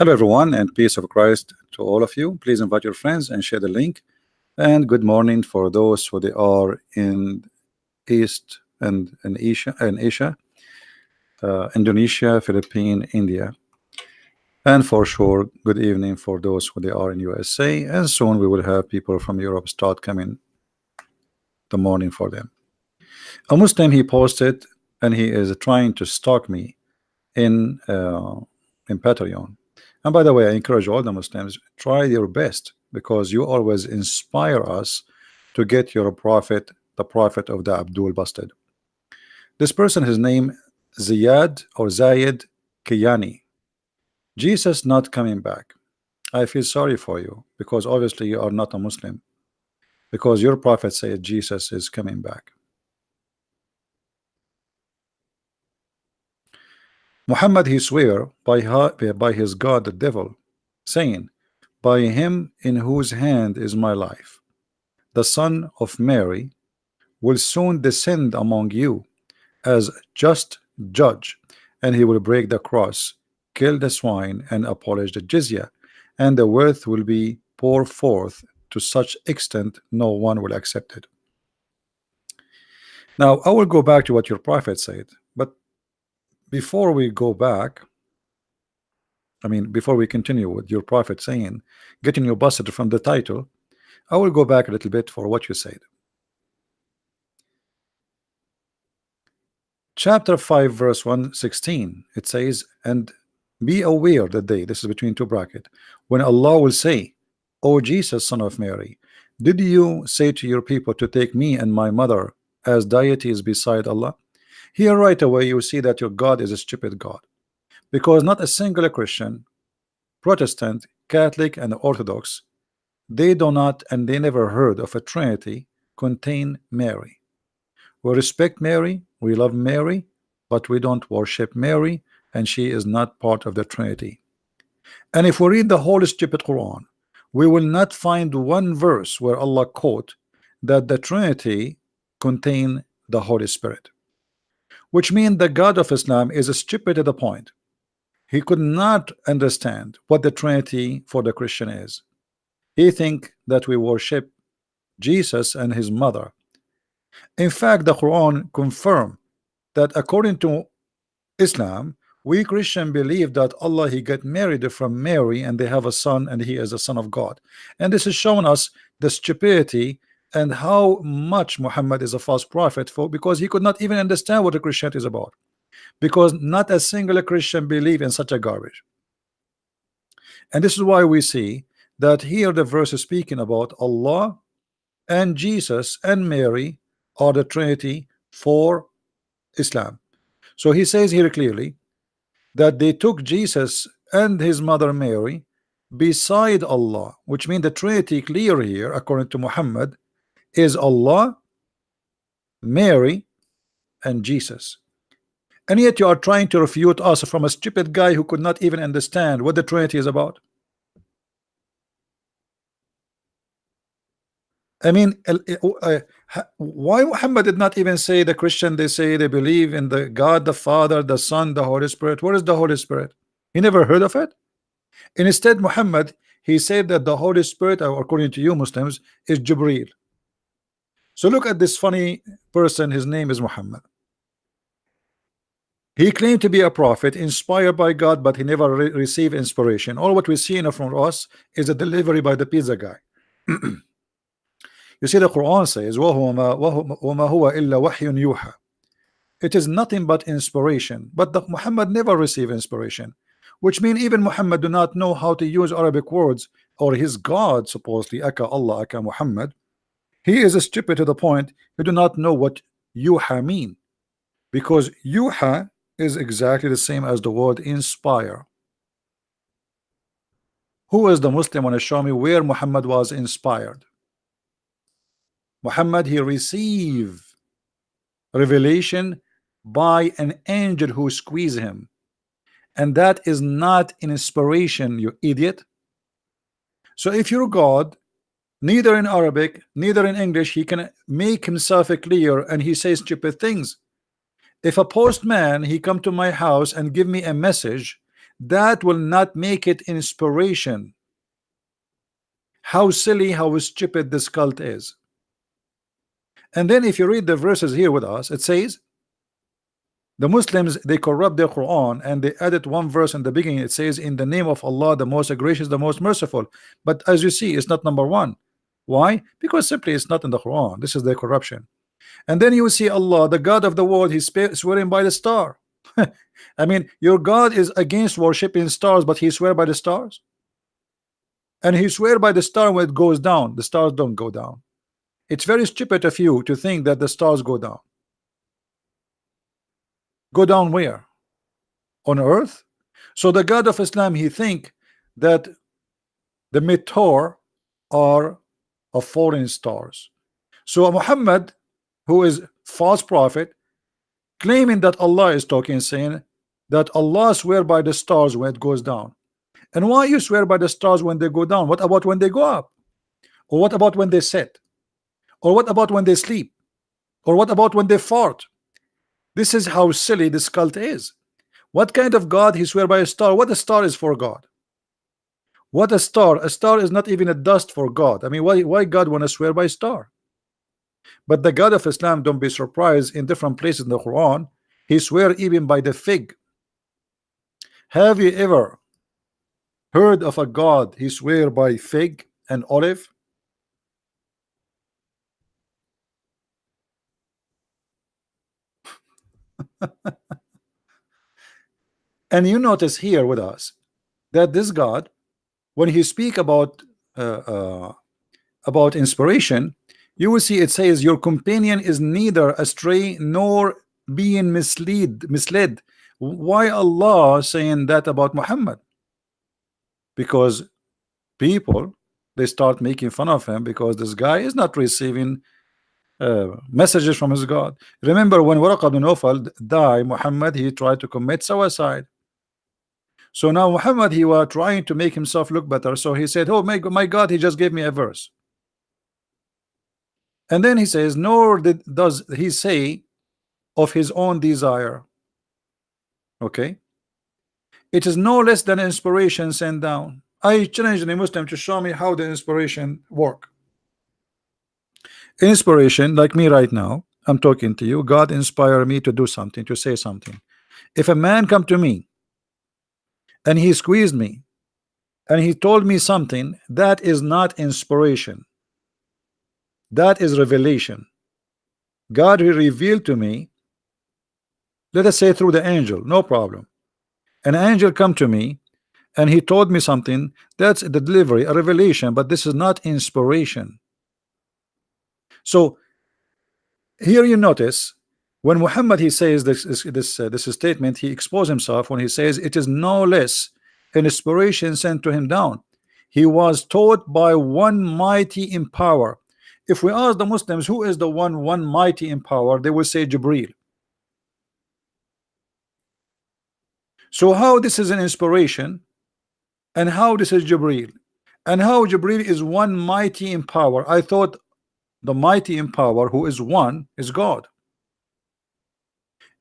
Hello, everyone, and peace of Christ to all of you. Please invite your friends and share the link. And good morning for those who they are in East and in Asia, Indonesia, Philippines, India, and for sure, good evening for those who they are in USA. And soon we will have people from Europe start coming the morning for them. A Muslim he posted, and he is trying to stalk me in Patreon. And by the way, I encourage all the Muslims, try your best, because you always inspire us to get your prophet, the prophet of the Abdul busted. This person, his name Ziyad or Zayed Kiyani. Jesus not coming back. I feel sorry for you, because obviously you are not a Muslim, because your prophet said Jesus is coming back. Muhammad he swear by his God the devil, saying, by him in whose hand is my life, the son of Mary will soon descend among you as just judge, and he will break the cross, kill the swine, and abolish the jizya, and the wealth will be poured forth to such extent no one will accept it. Now I will go back to what your prophet said, but before we go back, before we continue with your prophet saying, getting you busted from the title, I will go back a little bit for what you said. Chapter 5 verse 116, it says, and be aware the day, this is between two brackets, when Allah will say, O Jesus, son of Mary, did you say to your people to take me and my mother as deities beside Allah? Here right away you see that your God is a stupid God, because not a single Christian, Protestant, Catholic, and Orthodox, they do not and they never heard of a Trinity contain Mary. We respect Mary, we love Mary, but we don't worship Mary, and she is not part of the Trinity. And if we read the whole stupid Quran, we will not find one verse where Allah quote that the Trinity contain the Holy Spirit, which means the God of Islam is stupid to the point. He could not understand what the Trinity for the Christian is. He think that we worship Jesus and his mother. In fact, the Quran confirm that according to Islam, we Christian believe that Allah he got married from Mary and they have a son and he is a son of God. And this is showing us the stupidity and how much Muhammad is a false prophet, for because he could not even understand what the Christianity is about, because not a single Christian believe in such a garbage. And this is why we see that here the verse is speaking about Allah and Jesus and Mary are the Trinity for Islam. So he says here clearly that they took Jesus and his mother Mary beside Allah, which means the Trinity clear here according to Muhammad is Allah, Mary, and Jesus. And yet you are trying to refute us from a stupid guy who could not even understand what the Trinity is about. Why Muhammad did not even say the Christian, they say they believe in the God, the Father, the Son, the Holy Spirit. Where is the Holy Spirit? He never heard of it. And instead, Muhammad, he said that the Holy Spirit, according to you Muslims, is Jibreel. So look at this funny person, his name is Muhammad. He claimed to be a prophet inspired by God, but he never received inspiration. All what we see in front of us is a delivery by the pizza guy. You see, the Quran says, وَمَا هُوَ إِلَّا وَحْيٌ يُوحَى. It is nothing but inspiration. But Muhammad never received inspiration, which means even Muhammad do not know how to use Arabic words, or his God, supposedly, Aka Allah, Aka Muhammad. He is stupid to the point he do not know what yuha mean, because yuha is exactly the same as the word inspire. Who is the Muslim want to show me where Muhammad was inspired? Muhammad, he received revelation by an angel who squeezed him, and that is not an inspiration, you idiot. So if your God, neither in Arabic, neither in English, he can make himself clear and he says stupid things. If a postman he come to my house and give me a message That will not make it inspiration. How silly, how stupid this cult is. And then if you read the verses here with us, it says the Muslims, they corrupt their Quran and they added one verse in the beginning. It says, in the name of Allah, the most gracious, the most merciful. But as you see, it's not number one. Why? Because simply it's not in the Quran. This is their corruption. And then you see Allah, the God of the world, he's swearing by the star. I mean, your God is against worshiping stars, but he swear by the stars. And he swear by the star when it goes down. The stars don't go down. It's very stupid of you to think that the stars go down. Go down where? On earth? So the God of Islam, he think that the meteor are of foreign stars. So Muhammad, who is false prophet, claiming that Allah is talking, saying that Allah swear by the stars when it goes down. And why you swear by the stars when they go down? What about when they go up? Or what about when they set? Or what about when they sleep? Or what about when they fart? This is how silly this cult is. What kind of God he swear by a star? What a star is for God? What a star? A star is not even a dust for God. I mean, why God want to swear by a star? But the God of Islam, don't be surprised, in different places in the Quran, he swear even by the fig. Have you ever heard of a God he swear by fig and olive? And you notice here with us that this God, when he speak uh, uh, about inspiration, you will see it says your companion is neither astray nor being misled. Why Allah saying that about Muhammad? Because people, they start making fun of him because this guy is not receiving messages from his God. Remember when Waraq ibn Nawfal died, Muhammad, he tried to commit suicide. So now Muhammad, he was trying to make himself look better, so he said, oh my God, he just gave me a verse. And then he says, nor does he say of his own desire. Okay, it is no less than inspiration sent down. I challenge any Muslim to show me how the inspiration work. Inspiration, like me right now, I'm talking to you, God inspired me to do something, to say something. If a man come to me and he squeezed me and he told me something, that is not inspiration, that is revelation. God will reveal to me, let us say through the angel, no problem. An angel come to me and he told me something, that's the delivery, a revelation, but this is not inspiration. So here you notice when Muhammad, he says this statement, he exposed himself when he says it is no less an inspiration sent to him down. He was taught by one mighty in power. If we ask the Muslims who is the one mighty in power, they will say Jibril. So how this is an inspiration, and how this is Jibril, and how Jibril is one mighty in power? I thought the mighty in power, who is one, is God,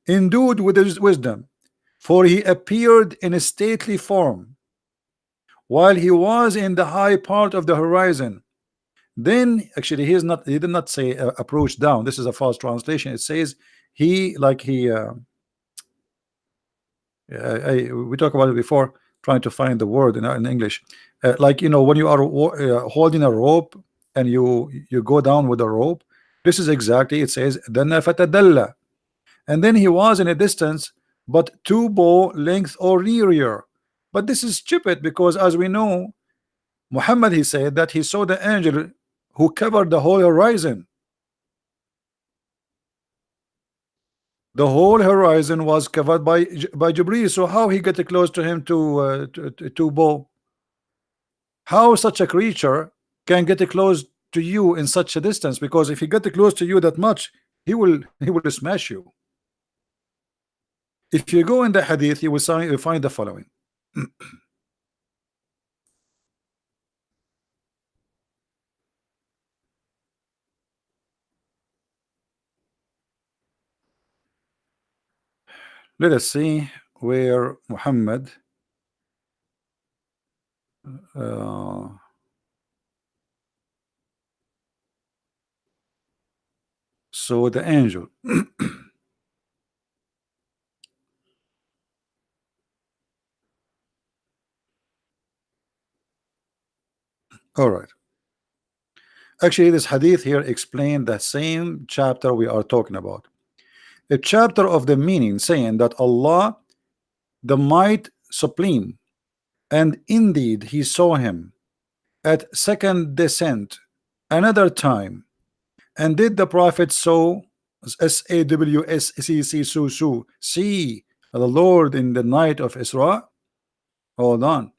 endued with his wisdom, for he appeared in a stately form while he was in the high part of the horizon. Then actually he did not say approach down. This is a false translation. It says he, like he we talked about it before, trying to find the word in English, like, you know, when you are holding a rope and you go down with a rope. This is exactly, it says dana fatadalla, and then he was in a distance but two bow length or rear. But this is stupid, because as we know, Muhammad, he said that he saw the angel who covered the whole horizon. The whole horizon was covered by Jibril. So how he get close to him to bow? How such a creature can get close to you in such a distance? Because if he get close to you that much, he will smash you. If you go in the hadith, you find the following. Let us see where Muhammad Uh, so the angel. All right. Actually, this hadith here explained the same chapter we are talking about. A chapter of the meaning saying that Allah, the might supreme, and indeed he saw him at second descent another time, and did the prophet saw SAWSCC su see the Lord in the night of Isra? Hold on.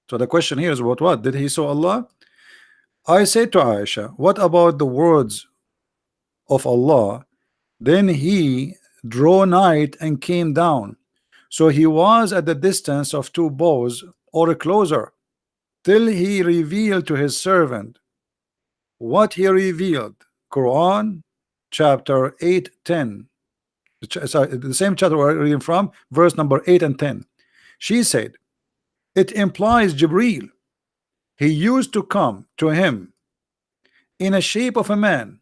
So the question here is about what? Did he saw Allah? I say to Aisha, what about the words of Allah? Then he drew night and came down. So he was at the distance of two bows or closer, till he revealed to his servant what he revealed. Quran chapter 8, 10. The same chapter we're reading from, verse number 8 and 10. She said, it implies Jibreel. He used to come to him in a shape of a man,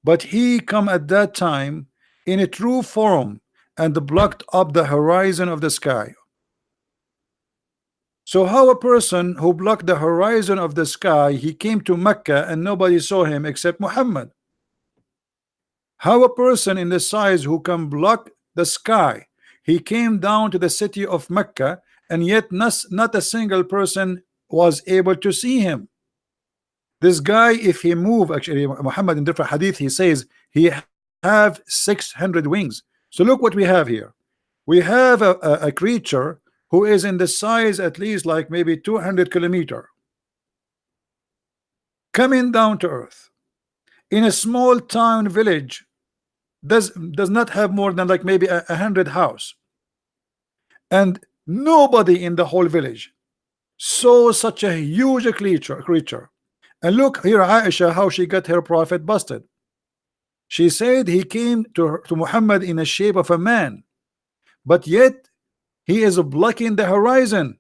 but he come at that time in a true form and blocked up the horizon of the sky. So how a person who blocked the horizon of the sky, he came to Mecca and nobody saw him except Muhammad? How a person in the size who can block the sky, he came down to the city of Mecca, and yet not a single person was able to see him? This guy, if he move, actually Muhammad in different hadith, he says he have 600 wings. So look what we have here. We have a creature who is in the size at least like maybe 200 kilometer, coming down to earth in a small town village, does not have more than like maybe 100 house, and nobody in the whole village saw such a huge creature. And look here, Aisha, how she got her prophet busted. She said he came to Muhammad in the shape of a man, but yet he is blocking the horizon.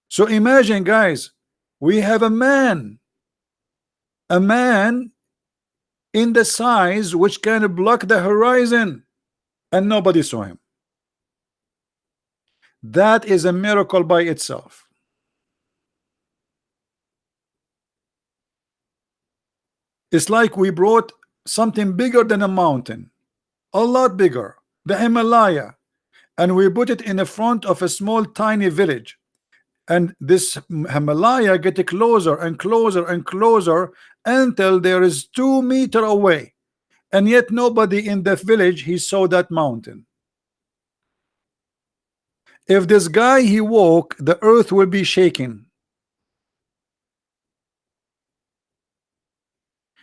So imagine, guys, we have a man in the size which can block the horizon, and nobody saw him. That is a miracle by itself. It's like we brought something bigger than a mountain, a lot bigger, the Himalaya, and we put it in the front of a small tiny village, and this Himalaya get closer and closer and closer until there is 2 meters away, and yet nobody in the village he saw that mountain. If this guy he walk, the earth will be shaking.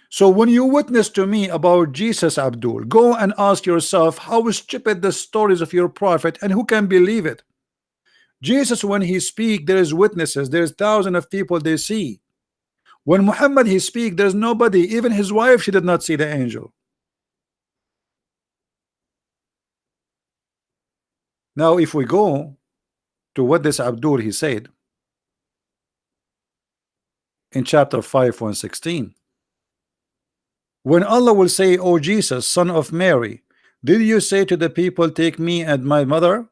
So when you witness to me about Jesus, Abdul, go and ask yourself how stupid the stories of your prophet, and who can believe it? Jesus, when he speak, there is witnesses, there's thousands of people they see. When Muhammad he speak, there's nobody, even his wife, she did not see the angel. Now if we go to what this Abdul he said in chapter 5 116, when Allah will say, "O Jesus, son of Mary, did you say to the people, take me and my mother?"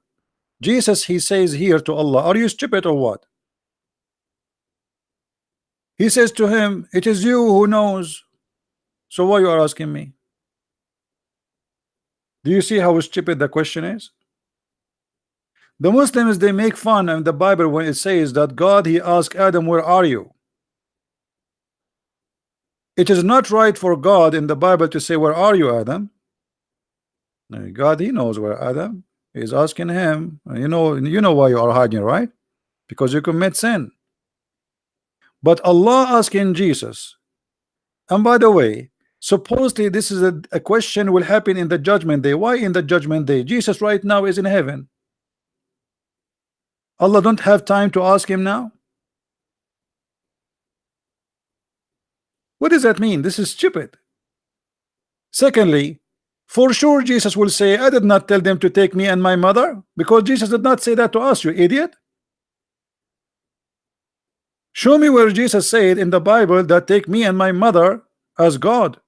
Jesus he says here to Allah, are you stupid or what? He says to him, it is you who knows, so why you are asking me? Do you see how stupid the question is? The Muslims they make fun of the Bible when it says that God he asked Adam, where are you? It is not right for God in the Bible to say, where are you, Adam? God he knows where Adam is, asking him, you know why you are hiding, right? Because you commit sin. But Allah asking Jesus, and by the way, supposedly this is a question will happen in the judgment day. Why in the judgment day? Jesus right now is in heaven. Allah don't have time to ask him now? What does that mean? This is stupid. Secondly, for sure Jesus will say, I did not tell them to take me and my mother, because Jesus did not say that to us, you idiot. Show me where Jesus said in the Bible that take me and my mother as God.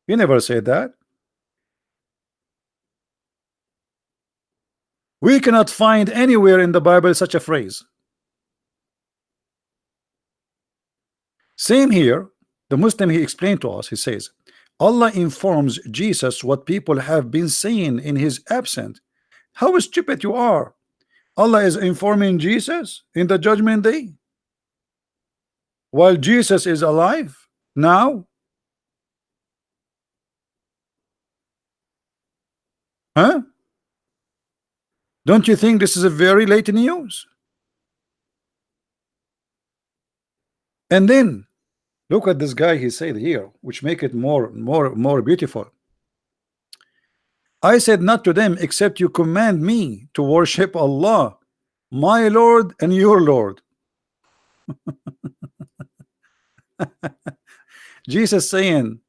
He never said that. We cannot find anywhere in the Bible such a phrase. Same here. The Muslim, he explained to us, he says, Allah informs Jesus what people have been saying in his absence. How stupid you are. Allah is informing Jesus in the judgment day while Jesus is alive now. Huh? Don't you think this is a very late news? And then look at this guy, he said here, which make it more beautiful. I said not to them except you command me to worship Allah, my Lord and your Lord. Jesus saying,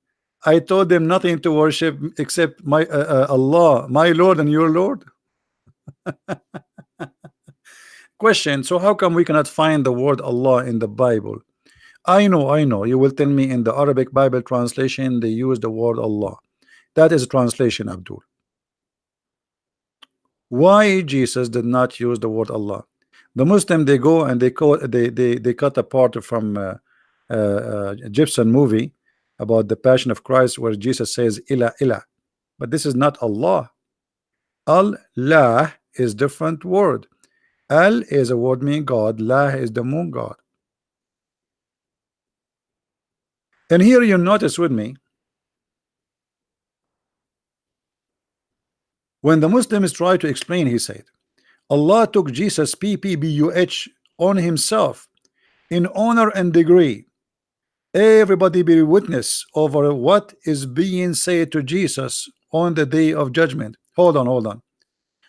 I told them nothing to worship except my Allah, my Lord and your Lord. Question, so how come we cannot find the word Allah in the Bible? I know, you will tell me in the Arabic Bible translation they use the word Allah. That is a translation, Abdul. Why Jesus did not use the word Allah? The Muslim, they go and they cut a part from Egyptian movie about the Passion of Christ where Jesus says ilah ilah, but this is not Allah. Allah is different word. Al is a word meaning God, La is the moon God. And here you notice with me, when the Muslims try to explain, he said Allah took Jesus PPBUH on himself in honor and degree. Everybody be witness over what is being said to Jesus on the day of judgment. Hold on.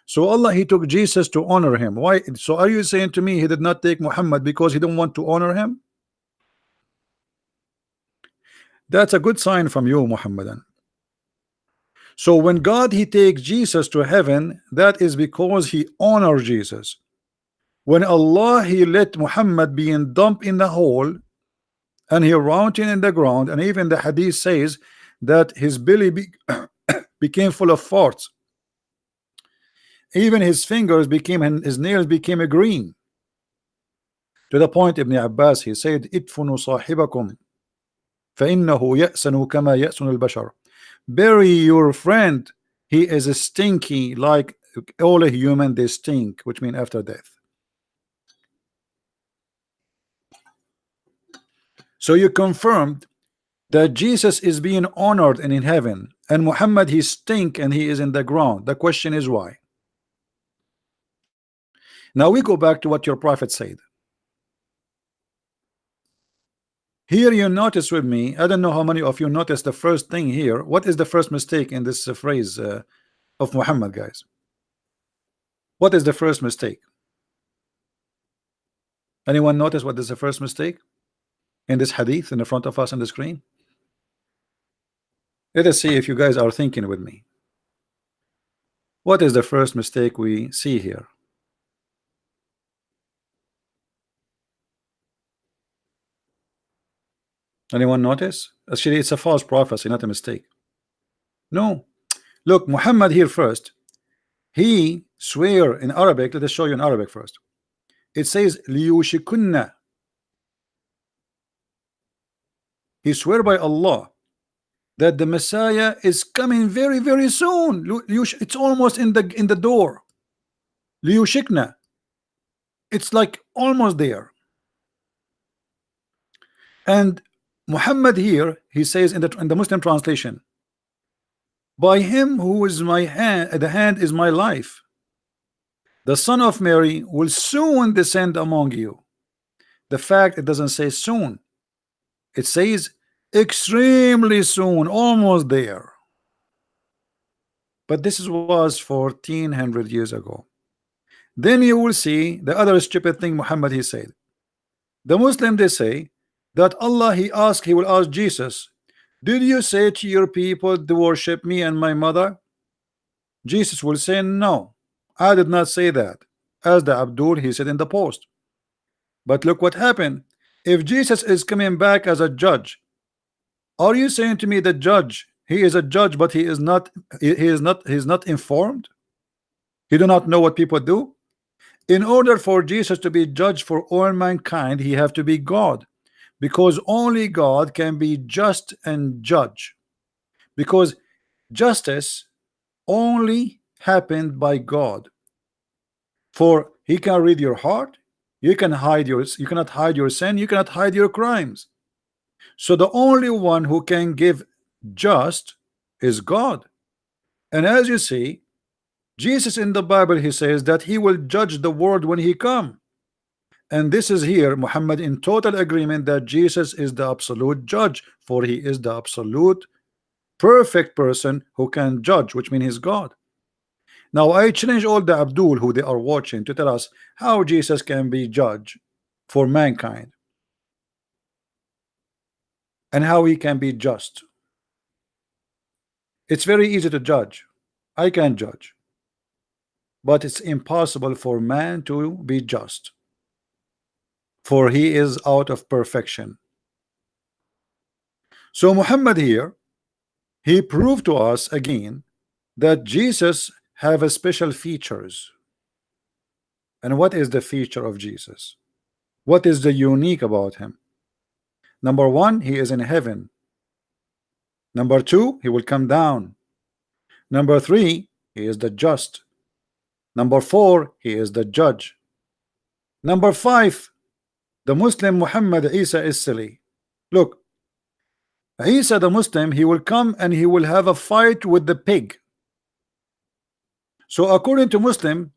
So Allah, he took Jesus to honor him. Why? So are you saying to me he did not take Muhammad because he didn't want to honor him? That's a good sign from you, Muhammadan. So when God he takes Jesus to heaven, that is because he honored Jesus. When Allah he let Muhammad be dumped in the hole and he rounding in the ground, and even the hadith says that his belly became full of farts. Even his fingers became and his nails became a green. To the point Ibn Abbas he said, "Itfunu sahibakum, فإنه يأسن كما يأسن البشر." Bury your friend, he is a stinky like all a human, they stink, which mean after death. So you confirmed that Jesus is being honored and in heaven, and Muhammad he stink and he is in the ground. The question is why? Now we go back to what your prophet said. Here you notice with me, I don't know how many of you noticed the first thing here. What is the first mistake in this phrase of Muhammad, guys? What is the first mistake? Anyone notice what is the first mistake in this hadith in the front of us on the screen? Let us see if you guys are thinking with me. What is the first mistake we see here? Anyone notice? Actually, it's a false prophecy, not a mistake. No. Look, Muhammad here first. He swear in Arabic. Let us show you in Arabic first. It says liyushikunna. He swear by Allah that the Messiah is coming very, very soon. It's almost in the door. Liyushikna. It's like almost there. And Muhammad here, he says in the Muslim translation, by him who is my hand, the hand is my life, the son of Mary will soon descend among you. The fact it doesn't say soon, it says extremely soon, almost there. But this was 1400 years ago. Then you will see the other stupid thing Muhammad he said. The Muslim they say that Allah he will ask Jesus, did you say to your people to worship me and my mother? Jesus will say, no, I did not say that. As the Abdul he said in the post. But look what happened. If Jesus is coming back as a judge, are you saying to me the judge, he is a judge, but he is not informed? He do not know what people do. In order for Jesus to be judged for all mankind, he have to be God, because only God can be just and judge, because justice only happened by God. For he can read your heart. You cannot hide your sin, you cannot hide your crimes. So the only one who can give just is God. And as you see, Jesus in the Bible, he says that he will judge the world when he come. And this is here Muhammad in total agreement that Jesus is the absolute judge, for he is the absolute perfect person who can judge, which means he's God. Now I challenge all the Abdul who they are watching to tell us how Jesus can be judge for mankind and how he can be just. It's very easy to judge. I can judge, but it's impossible for man to be just, for he is out of perfection. So Muhammad here, he proved to us again that Jesus have a special features. And what is the feature of Jesus? What is the unique about him? Number one, he is in heaven. Number two, he will come down. Number three, he is the just. Number four, he is the judge. Number five, the Muslim Muhammad Isa is silly. Look, Isa the Muslim, he will come and he will have a fight with the pig. So according to Muslim,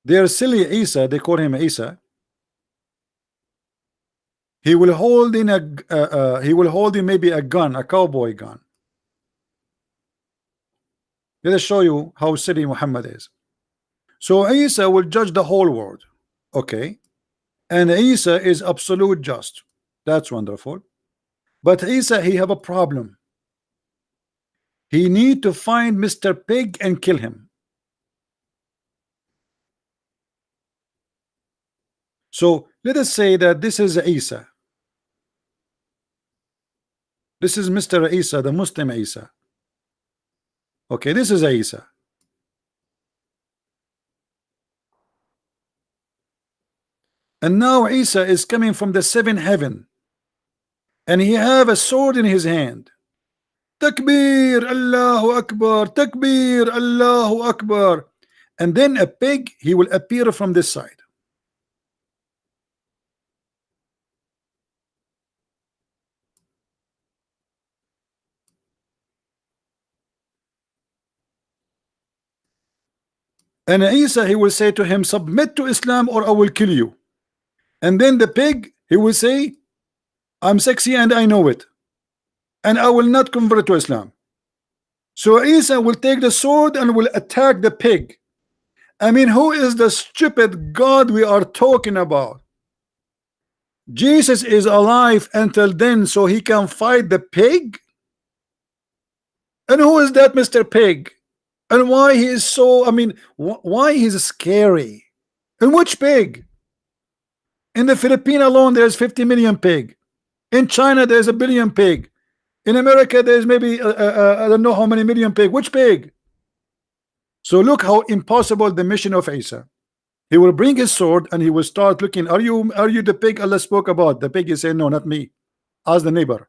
their silly Isa, they call him Isa. He will hold in maybe a gun, a cowboy gun. Let us show you how silly Muhammad is. So Isa will judge the whole world, okay? And Isa is absolute just. That's wonderful. But Isa, he have a problem. He need to find Mr. Pig and kill him. So let us say that this is Isa. This is Mr. Isa, the Muslim Isa. Okay, this is Isa. And now Isa is coming from the seventh heaven, and he have a sword in his hand. Takbir, Allahu Akbar, Takbir, Allahu Akbar. And then a pig, he will appear from this side. And Isa, he will say to him, submit to Islam or I will kill you. And then the pig, he will say, I'm sexy and I know it, and I will not convert to Islam. So Isa will take the sword and will attack the pig. I mean, who is the stupid God we are talking about? Jesus is alive until then, so he can fight the pig? And who is that Mr. Pig? And why he is so, I mean, why he's scary? And which pig? In the Philippines alone, there's 50 million pig. In China, there's 1 billion pig. In America, there's maybe, I don't know how many million pig. Which pig? So look how impossible the mission of Isa. He will bring his sword and he will start looking. Are you the pig Allah spoke about? The pig is saying, no, not me. Ask the neighbor.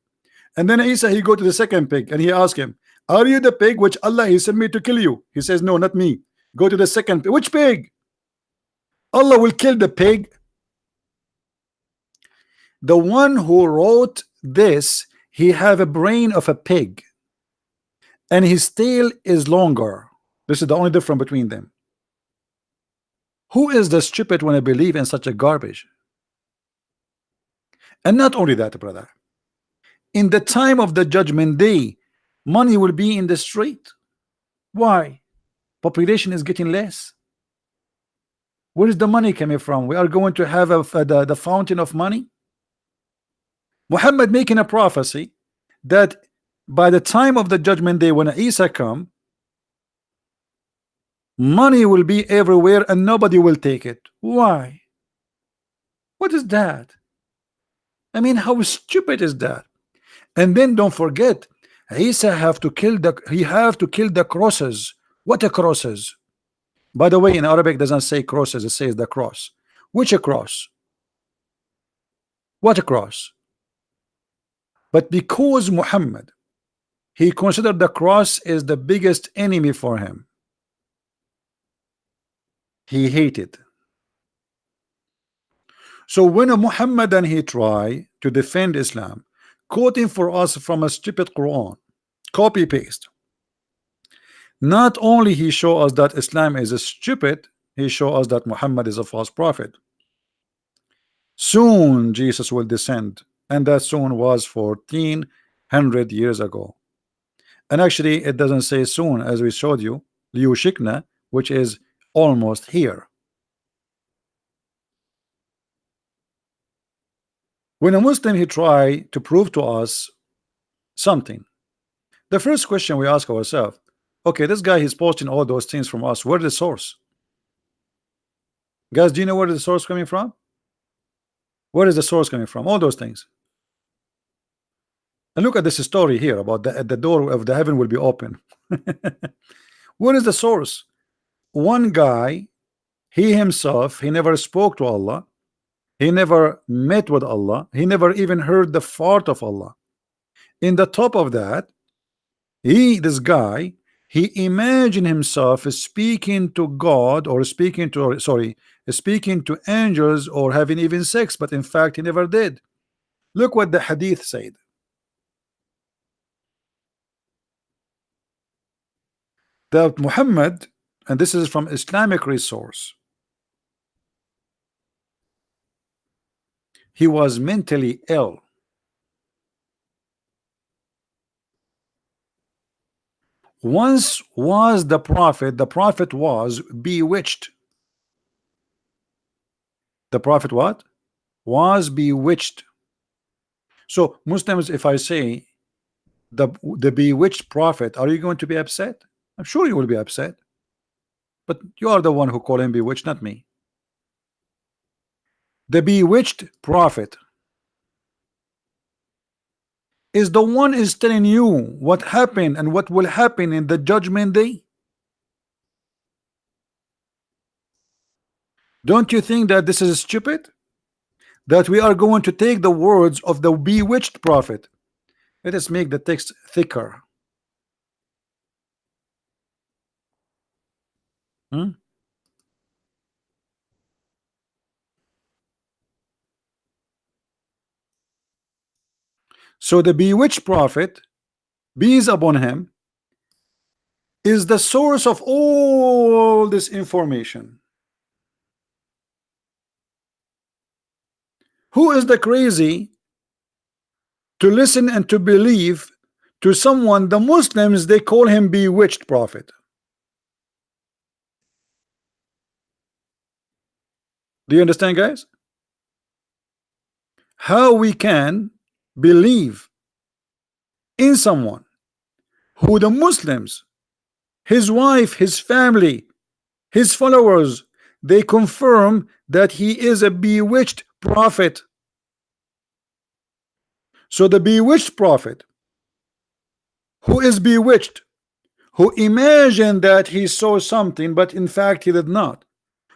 And then Isa, he go to the second pig and he ask him, are you the pig which Allah he sent me to kill you? He says, no, not me. Go to the second pig. Which pig? Allah will kill the pig. The one who wrote this, he have a brain of a pig, and his tail is longer. This is the only difference between them. Who is the stupid when I believe in such a garbage? And not only that, brother, in the time of the judgment day, money will be in the street. Why? Population is getting less. Where is the money coming from? We are going to have the fountain of money. Muhammad making a prophecy that by the time of the judgment day, when Isa come, money will be everywhere and nobody will take it. Why? What is that? I mean, how stupid is that? And then don't forget, Isa have to kill the crosses. What a crosses? By the way, in Arabic it doesn't say crosses, it says the cross. Which a cross? What a cross? But because Muhammad, he considered the cross is the biggest enemy for him, he hated. So when a Muhammadan he try to defend Islam, quoting for us from a stupid Quran, copy paste. Not only he show us that Islam is a stupid, he show us that Muhammad is a false prophet. Soon Jesus will descend, and that soon was 1400 years ago. And actually it doesn't say soon, as we showed you, Liushikna, which is almost here. When a Muslim he try to prove to us something, the first question we ask ourselves, okay, this guy he's posting all those things from us, where is the source? Guys, do you know where the source coming from? Where is the source coming from? All those things. And look at this story here about the door of the heaven will be open. What is the source? One guy, he himself, he never spoke to Allah, he never met with Allah, he never even heard the fart of Allah. In the top of that, this guy, he imagined himself speaking to God, or speaking to, speaking to angels, or having even sex, but in fact he never did. Look what the hadith said. That Muhammad, and this is from Islamic resource, he was mentally ill. Once was the prophet was bewitched. The prophet what? Was bewitched. So Muslims, if I say the bewitched prophet, are you going to be upset? I'm sure you will be upset, but you are the one who call him bewitched, not me. The bewitched prophet is the one is telling you what happened and what will happen in the judgment day. Don't you think that this is stupid? That we are going to take the words of the bewitched prophet. Let us make the text thicker. So the bewitched prophet, peace upon him, is the source of all this information. Who is the crazy to listen and to believe to someone? The Muslims, they call him bewitched prophet. Do you understand, guys? How we can believe in someone who the Muslims, his wife, his family, his followers, they confirm that he is a bewitched prophet. So the bewitched prophet, who is bewitched, who imagined that he saw something but in fact he did not,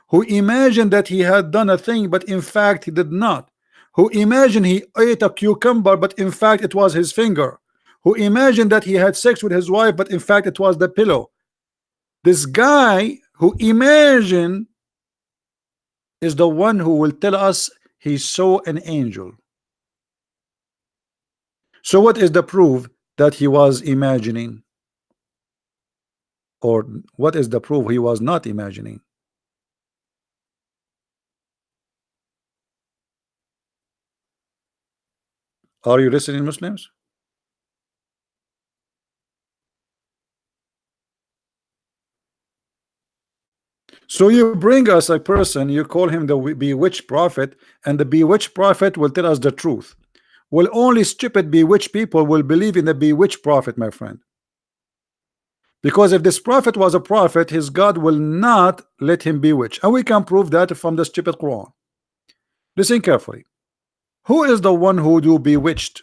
who imagined that he had done a thing but in fact he did not, who imagined he ate a cucumber but in fact it was his finger, who imagined that he had sex with his wife but in fact it was the pillow. This guy who imagined is the one who will tell us he saw an angel. So what is the proof that he was imagining? Or what is the proof he was not imagining? Are you listening, Muslims? So you bring us a person, you call him the bewitched prophet, and the bewitched prophet will tell us the truth. Well, only stupid bewitched people will believe in the bewitched prophet, my friend. Because if this prophet was a prophet, his God will not let him bewitch. And we can prove that from the stupid Quran. Listen carefully. Who is the one who do bewitched?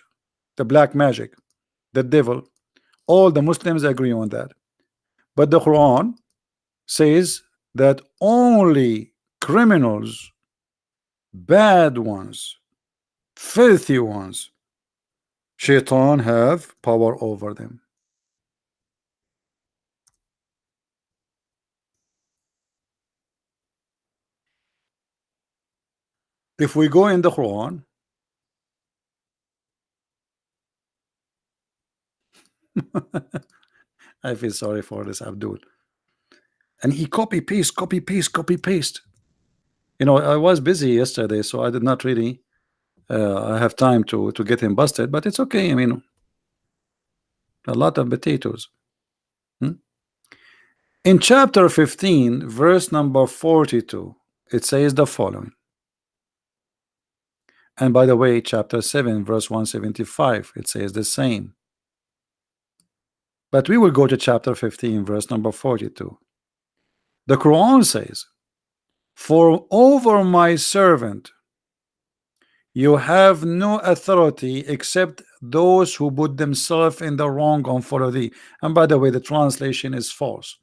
The black magic, the devil. All the Muslims agree on that. But the Quran says that only criminals, bad ones, filthy ones, shaitan have power over them. If we go in the Quran, I feel sorry for this Abdul. And he copy paste, copy paste, copy paste. You know, I was busy yesterday, so I did not really I have time to get him busted, but it's okay. I mean, a lot of potatoes. Hmm? In chapter 15, verse number 42, it says the following. And by the way, chapter 7, verse 175, it says the same. But we will go to chapter 15, verse number 42. The Quran says, "For over my servant you have no authority except those who put themselves in the wrong and follow thee." And by the way, the translation is false.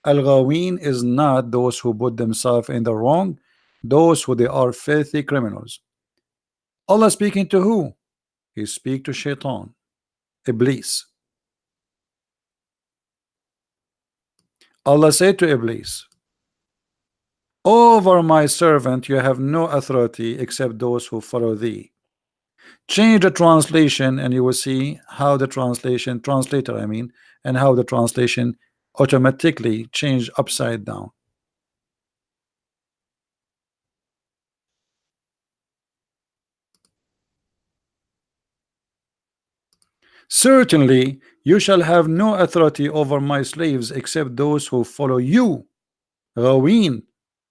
Al-Ghawin is not those who put themselves in the wrong, those who they are filthy criminals. Allah speaking to who? He speak to Shaitan, Iblis. Allah said to Iblis, "Over my servant you have no authority except those who follow thee." Change the translation and you will see how the translator I mean, and how the translation automatically change upside down. "Certainly you shall have no authority over my slaves except those who follow you." Ghawin,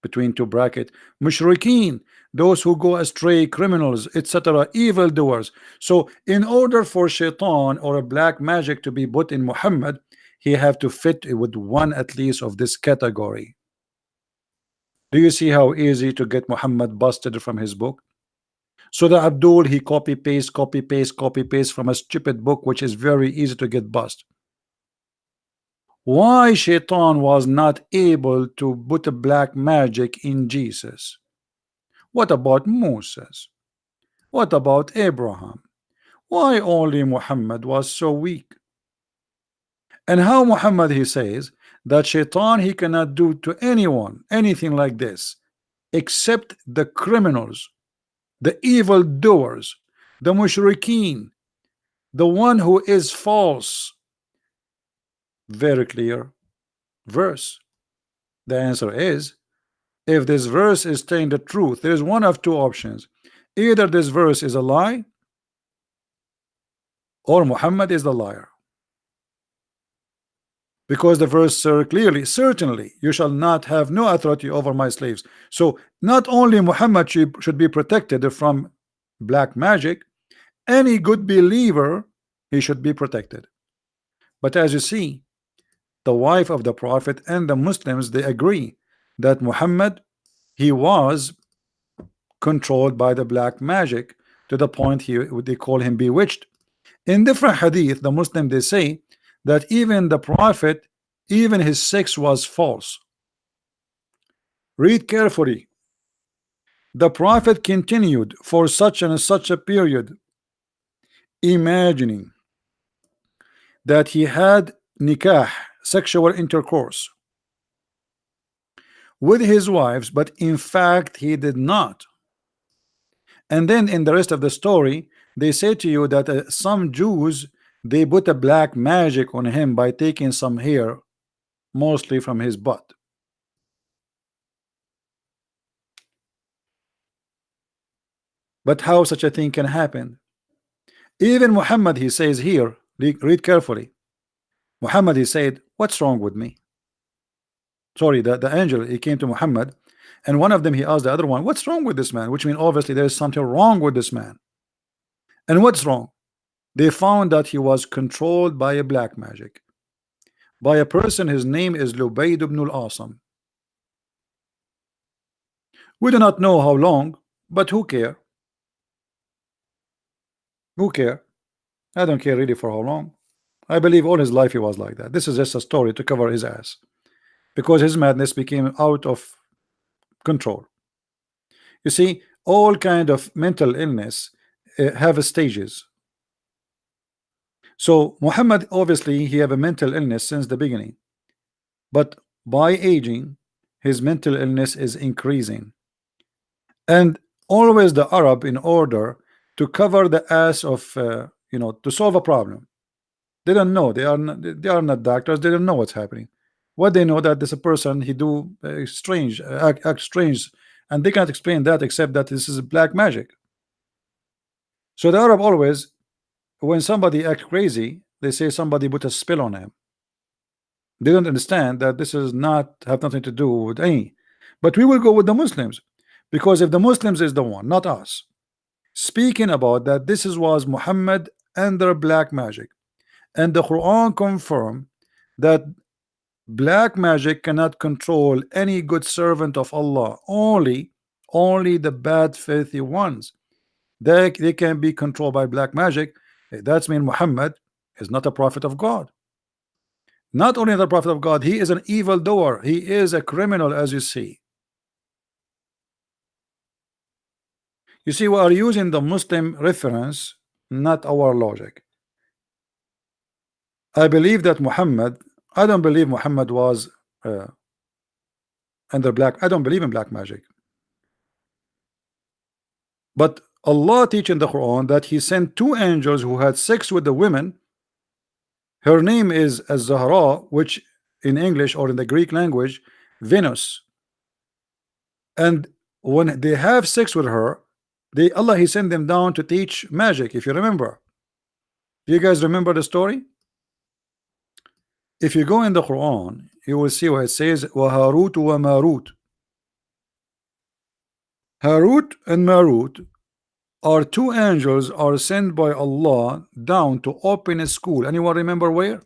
between two bracket, mushrikeen, those who go astray, criminals, etc., evildoers. So in order for shaitan or a black magic to be put in Muhammad, he have to fit with one at least of this category. Do you see how easy to get Muhammad busted from his book? So the Abdul, he copy paste, copy paste, copy paste from a stupid book which is very easy to get bust. Why Shaitan was not able to put a black magic in Jesus? What about Moses? What about Abraham? Why only Muhammad was so weak? And how Muhammad, he says that Shaitan, he cannot do to anyone anything like this except the criminals, the evil doers, the mushrikeen, the one who is false. Very clear verse. The answer is, if this verse is telling the truth, there is one of two options. Either this verse is a lie or Muhammad is the liar. Because the verse clearly, "Certainly you shall not have no authority over my slaves." So not only Muhammad should be protected from black magic, any good believer, he should be protected. But as you see, the wife of the prophet and the Muslims, they agree that Muhammad, he was controlled by the black magic to the point they call him bewitched. In different hadith, the Muslim, they say that even the prophet, even his sex was false. Read carefully. The prophet continued for such and such a period, imagining that he had nikah, sexual intercourse, with his wives, but in fact he did not. And then in the rest of the story, they say to you that some Jews, they put a black magic on him by taking some hair, mostly from his butt. But how such a thing can happen? Even Muhammad, he says here, read carefully. Muhammad, he said, "What's wrong with me?" Sorry, the angel, he came to Muhammad, and one of them, he asked the other one, "What's wrong with this man?" Which means obviously there is something wrong with this man. And what's wrong? They found that he was controlled by a black magic, by a person. His name is Lubayd ibn al-Asam. We do not know how long, But who care? Who care? I don't care really for how long. I believe all his life he was like that. This is just a story to cover his ass because his madness became out of control. You see, all kind of mental illness have stages. So Muhammad obviously he have a mental illness since the beginning, but by aging, his mental illness is increasing. And always the Arab, in order to cover the ass of to solve a problem, they don't know, they are not doctors, they don't know what's happening. What they know that this a person he do strange act strange, and they can't explain that except that this is black magic. So the Arab always, when somebody act crazy, they say somebody put a spell on him. They don't understand that this is not have nothing to do with any. But we will go with the Muslims, because if the Muslims is the one, not us, speaking about that this is was Muhammad under black magic, and the Quran confirm that black magic cannot control any good servant of Allah, only the bad filthy ones. They can be controlled by black magic. That's mean Muhammad is not a prophet of God. Not only the prophet of God, he is an evil doer, he is a criminal, as you see. You see, we are using the Muslim reference, not our logic. I believe that Muhammad, I don't believe Muhammad was under black, I don't believe in black magic. But Allah teach in the Quran that he sent two angels who had sex with the women. Her name is Az-Zahra, which in English or in the Greek language, Venus. And when they have sex with her, Allah he sent them down to teach magic, if you remember. Do you guys remember the story? If you go in the Quran, you will see what it says, وَهَارُوتُ وَمَارُوتُ. Harut and Marut are two angels are sent by Allah down to open a school. Anyone remember where?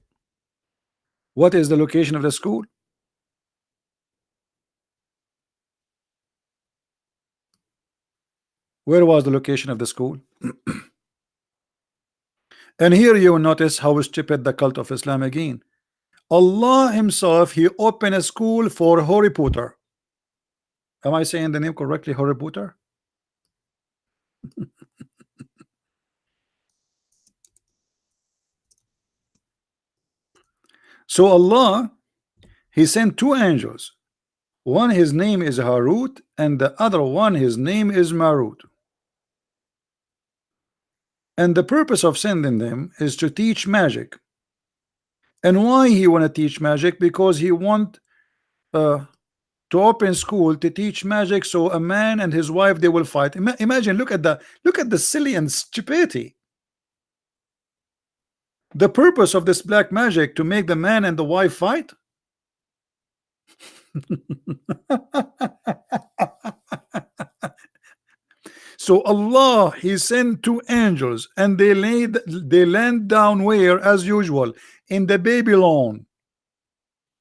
What is the location of the school? Where was the location of the school? And here you notice how stupid the cult of Islam again. Allah himself, he opened a school for Harry Potter. Am I saying the name correctly, Harry Potter? So Allah, he sent two angels. One his name is Harut, and the other one his name is Marut. And the purpose of sending them is to teach magic. And why he want to teach magic? Because he want to open school to teach magic, so a man and his wife they will fight. Imagine, look at the silly and stupidity. The purpose of this black magic to make the man and the wife fight. So Allah he sent two angels and they land down where, as usual, in the Babylon.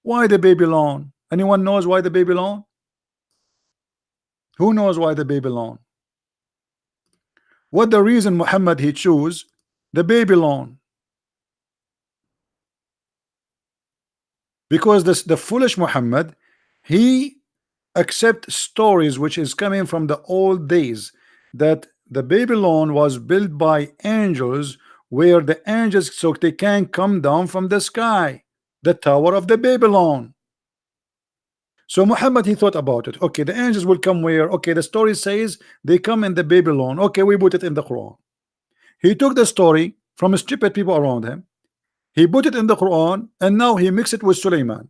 Why the Babylon? Anyone knows why the Babylon? Who knows why the Babylon? What the reason Muhammad he choose the Babylon? Because the foolish Muhammad he accept stories which is coming from the old days, that the Babylon was built by angels, where the angels so they can come down from the sky, the Tower of the Babylon. So Muhammad he thought about it. Okay, the angels will come where? Okay, the story says they come in the Babylon. Okay, we put it in the Quran. He took the story from stupid people around him, he put it in the Quran, and now he mixed it with Suleiman.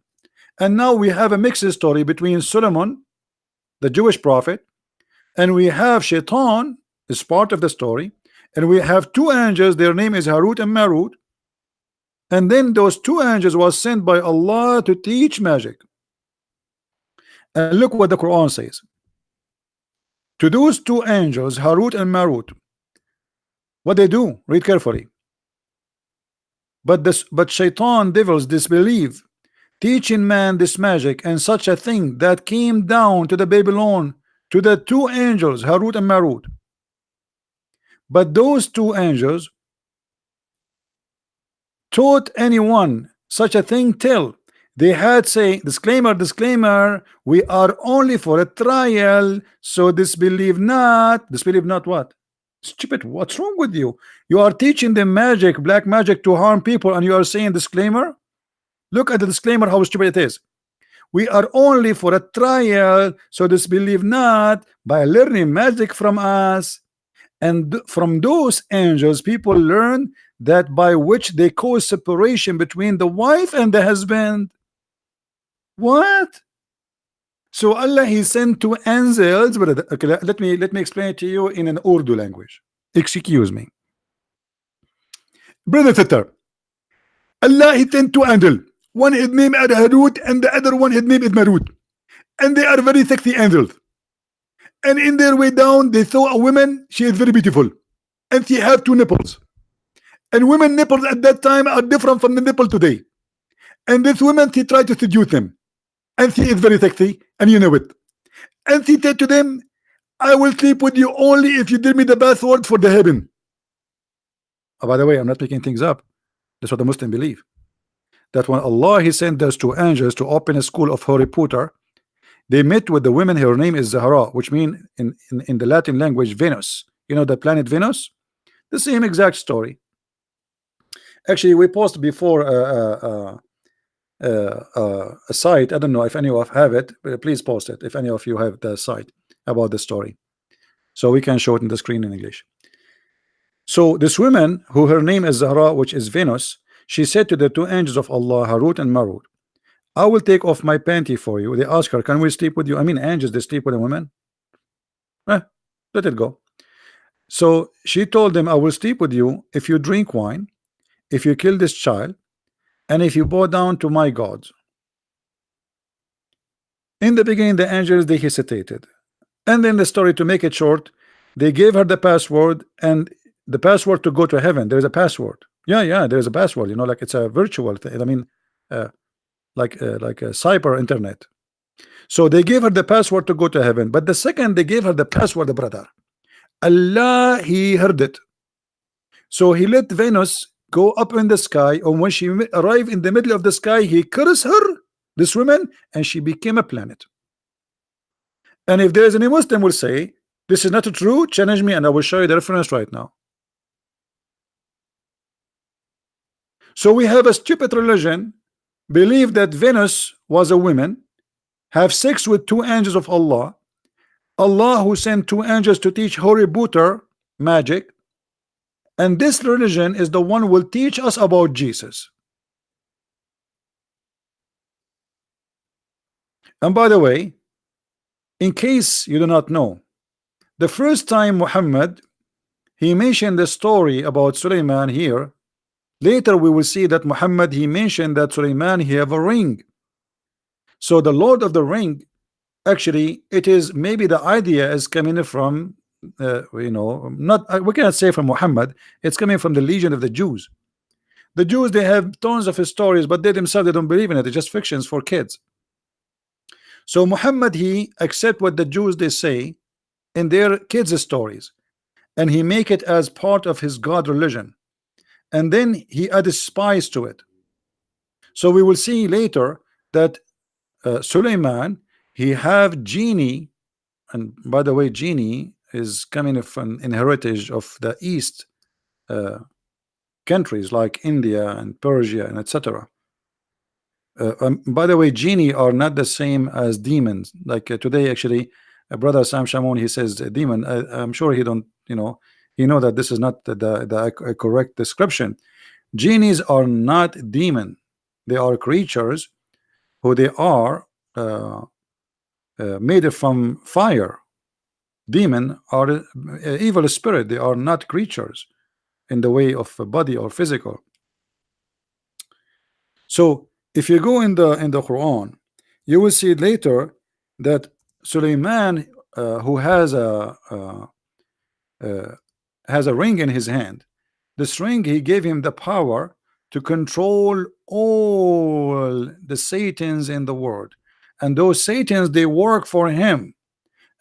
And now we have a mixed story between Solomon, the Jewish prophet, and we have Shaitan is part of the story, and we have two angels, their name is Harut and Marut, and then those two angels was sent by Allah to teach magic. And look what the Quran says. To those two angels, Harut and Marut, what they do, read carefully. But Shaitan devils disbelieve, teaching man this magic and such a thing, that came down to the Babylon to the two angels, Harut and Marut. But those two angels taught anyone such a thing till they had say, disclaimer, disclaimer, we are only for a trial, so disbelieve not what? Stupid, what's wrong with you? You are teaching them magic, black magic, to harm people, and you are saying disclaimer. Look at the disclaimer, how stupid it is. We are only for a trial, so disbelieve not by learning magic from us. And from those angels, people learn that by which they cause separation between the wife and the husband. What? So Allah, He sent two angels. But okay, let me explain it to you in an Urdu language. Excuse me, brother Tatar. Allah, He sent two angels. One is named Harut and the other one is named Marut, and they are very sexy angels. And in their way down, they saw a woman. She is very beautiful, and she have two nipples. And women nipples at that time are different from the nipple today. And this woman, she tried to seduce them, and she is very sexy, and you know it. And she said to them, I will sleep with you only if you give me the password for the heaven. Oh, by the way, I'm not making things up. That's what the Muslims believe. That when Allah, He sent those two angels to open a school of Harry Potter, they met with the woman. Her name is Zahra, which means in the Latin language Venus. You know the planet Venus? The same exact story. Actually, we posted before a site. I don't know if any of have it, but please post it if any of you have the site about the story, so we can show it in the screen in English. So this woman, who her name is Zahra, which is Venus, she said to the two angels of Allah, Harut and Marut, I will take off my panty for you. They ask her, can we sleep with you? I mean, angels, they sleep with a woman. Let it go. So she told them, I will sleep with you if you drink wine, if you kill this child, and if you bow down to my gods. In the beginning, the angels, they hesitated. And then the story, to make it short, they gave her the password, and the password to go to heaven. There's a password. Yeah, there's a password, you know, like it's a virtual thing. I mean, like a cyber internet. So they gave her the password to go to heaven. But the second they gave her the password, brother, Allah, He heard it. So He let Venus go up in the sky, and when she arrived in the middle of the sky, He cursed her, this woman, and she became a planet. And if there is any Muslim will say this is not true, challenge me, and I will show you the reference right now. So we have a stupid religion, believe that Venus was a woman, have sex with two angels of Allah, Allah who sent two angels to teach Harry Potter magic, and this religion is the one who will teach us about Jesus. And by the way, in case you do not know, the first time Muhammad, he mentioned the story about Suleiman here. Later we will see that Muhammad, he mentioned that Suleiman, he have a ring. So the Lord of the Ring, actually, it is maybe the idea is coming from you know, not we cannot say from Muhammad, it's coming from the legion of the Jews. The Jews, they have tons of stories, but they themselves, they don't believe in it. It's just fictions for kids. So Muhammad, he accept what the Jews they say in their kids stories, and he make it as part of his God religion, and then he added spice to it. So we will see later that Suleiman, he have genie, and by the way, genie is coming from an heritage of the East countries like India and Persia and etc. By the way, genie are not the same as demons. Like today, actually, brother Sam Shamoun, he says demon. I'm sure he don't, you know that this is not the correct description. Genies are not demon. They are creatures who they are made from fire. Demon are evil spirit. They are not creatures in the way of a body or physical. So if you go in the Quran, you will see later that Suleiman, who has a ring in his hand. This ring, he gave him the power to control all the Satans in the world, and those Satans, they work for him.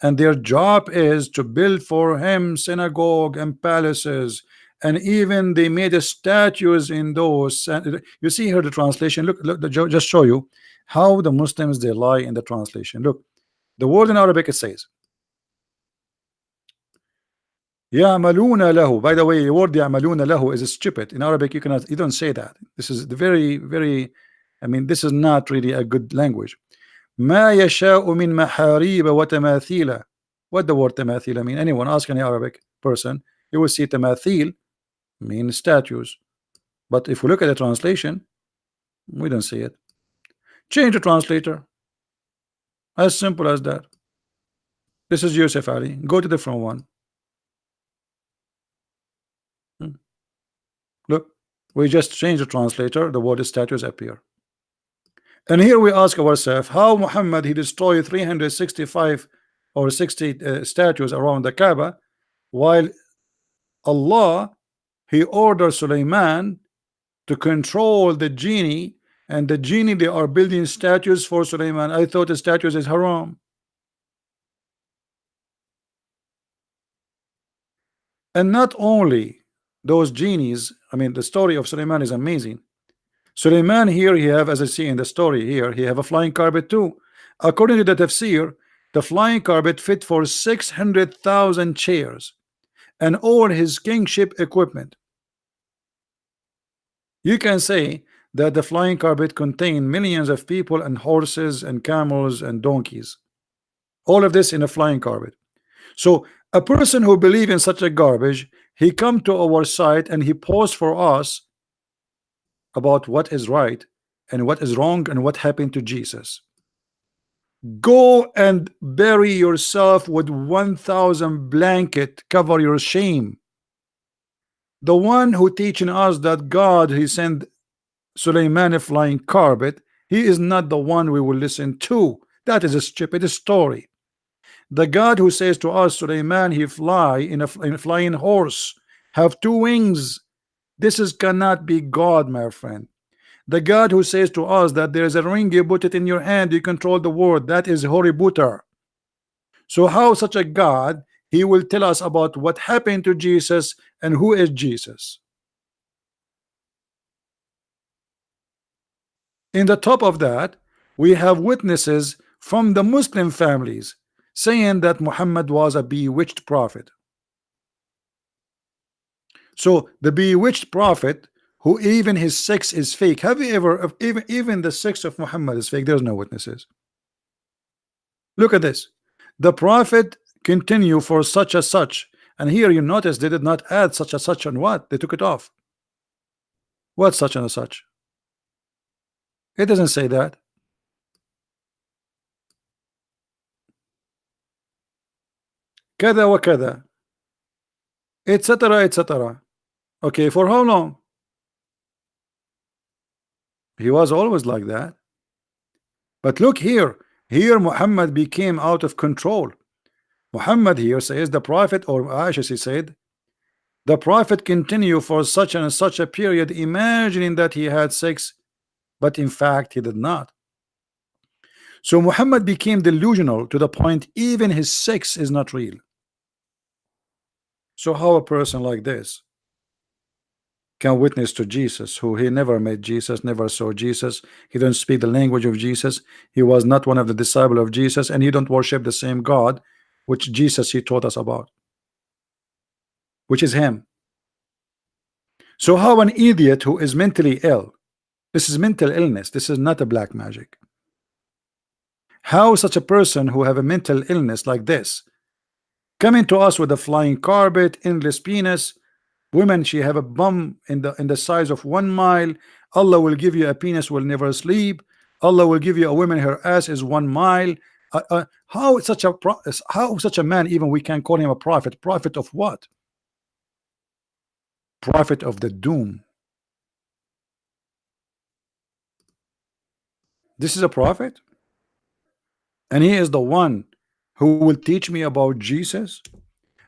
and their job is to build for him synagogue and palaces, and even they made a statues in those. You see here the translation. Look, just show you how the Muslims they lie in the translation. Look, the word in Arabic, it says يعملون له. By the way, the word يعملون له is stupid. In Arabic, you don't say that. This is the very, I mean, this is not really a good language. ما يشاء من محاريب وتماثيل. What the word تماثيل mean? Anyone ask any Arabic person, you will see تماثيل mean statues. But if we look at the translation, we don't see it. Change the translator. As simple as that. This is Yusuf Ali. Go to the different one. Look, we just change the translator. The word statues appear. And here we ask ourselves, how Muhammad he destroyed 365 or 60 statues around the Kaaba, while Allah he ordered Sulaiman to control the genie, and the genie they are building statues for Sulaiman. I thought the statues is haram. And not only those genies, I mean the story of Sulaiman is amazing. Sulaiman here he have, as I see in the story here, he have a flying carpet too. According to the tafsir, the flying carpet fit for 600,000 chairs and all his kingship equipment. You can say that the flying carpet contained millions of people and horses and camels and donkeys. All of this in a flying carpet. So a person who believe in such a garbage, he come to our site and he posts for us about what is right and what is wrong and what happened to Jesus. Go and bury yourself with 1,000 blanket, cover your shame. The one who teaching us that God he sent Sulaiman a flying carpet, he is not the one we will listen to. That is a stupid story. The God who says to us Sulaiman he fly in a flying horse, have 2 wings, this is cannot be God, my friend. The God who says to us that there is a ring, you put it in your hand, you control the world, that is Hoributer. So how such a God he will tell us about what happened to Jesus and who is Jesus? In the top of that, we have witnesses from the Muslim families saying that Muhammad was a bewitched prophet. So the bewitched prophet, who even his sex is fake. Have you ever, even the sex of Muhammad is fake? There's no witnesses. Look at this. The prophet continue for such as such, and here you notice they did not add such as such on what? They took it off. What such and such? It doesn't say that. كذا وكذا, etc., etc. Okay, for how long? He was always like that. But look here, Muhammad became out of control. Muhammad here says the prophet, or Aisha she said, the prophet continued for such and such a period, imagining that he had sex, but in fact he did not. So Muhammad became delusional to the point even his sex is not real. So how a person like this can witness to Jesus, who he never met Jesus, never saw Jesus, he don't speak the language of Jesus, he was not one of the disciples of Jesus, and he don't worship the same God which Jesus he taught us about, which is him. So how an idiot who is mentally ill, this is mental illness, this is not a black magic, how such a person who have a mental illness like this coming to us with a flying carpet, endless penis, women she have a bum in the size of 1 mile, Allah will give you a penis will never sleep, Allah will give you a woman her ass is 1 mile. How such a man, even we can call him a prophet? Prophet of what? Prophet of the doom. This is a prophet, and he is the one who will teach me about Jesus,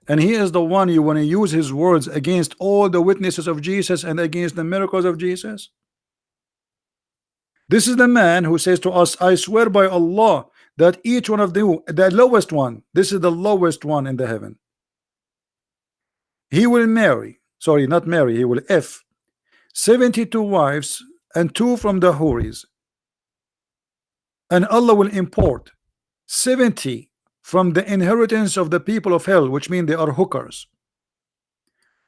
and he is the one you want to use his words against all the witnesses of Jesus and against the miracles of Jesus. This is the man who says to us, I swear by Allah that each one of them, the lowest one, this is the lowest one in the heaven, he will marry, sorry, not marry, he will F 72 wives and 2 from the Houris, and Allah will import 70 from the inheritance of the people of hell, which mean they are hookers,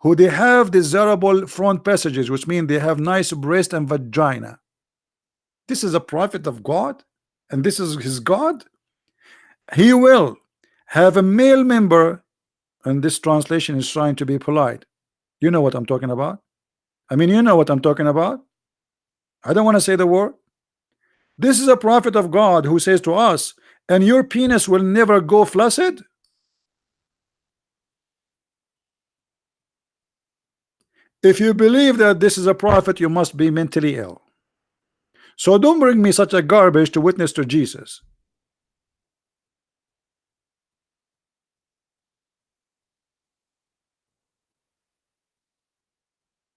who they have desirable front passages, which mean they have nice breast and vagina. This is a prophet of God, and this is his God. He will have a male member, and this translation is trying to be polite. You know what I'm talking about. I mean, you know what I'm talking about. I don't want to say the word. This is a prophet of God who says to us, and your penis will never go flaccid. If you believe that this is a prophet, you must be mentally ill. So don't bring me such a garbage to witness to Jesus.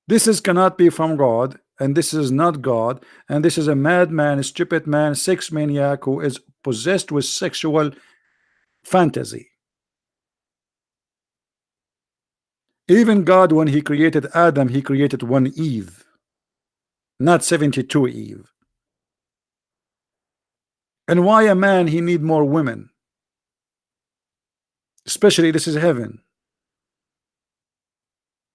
This is cannot be from God, and this is not God, and this is a madman, a stupid man, sex maniac who is possessed with sexual fantasy. Even God, when he created Adam, he created one Eve, not 72 Eve. And why a man he need more women? Especially this is heaven.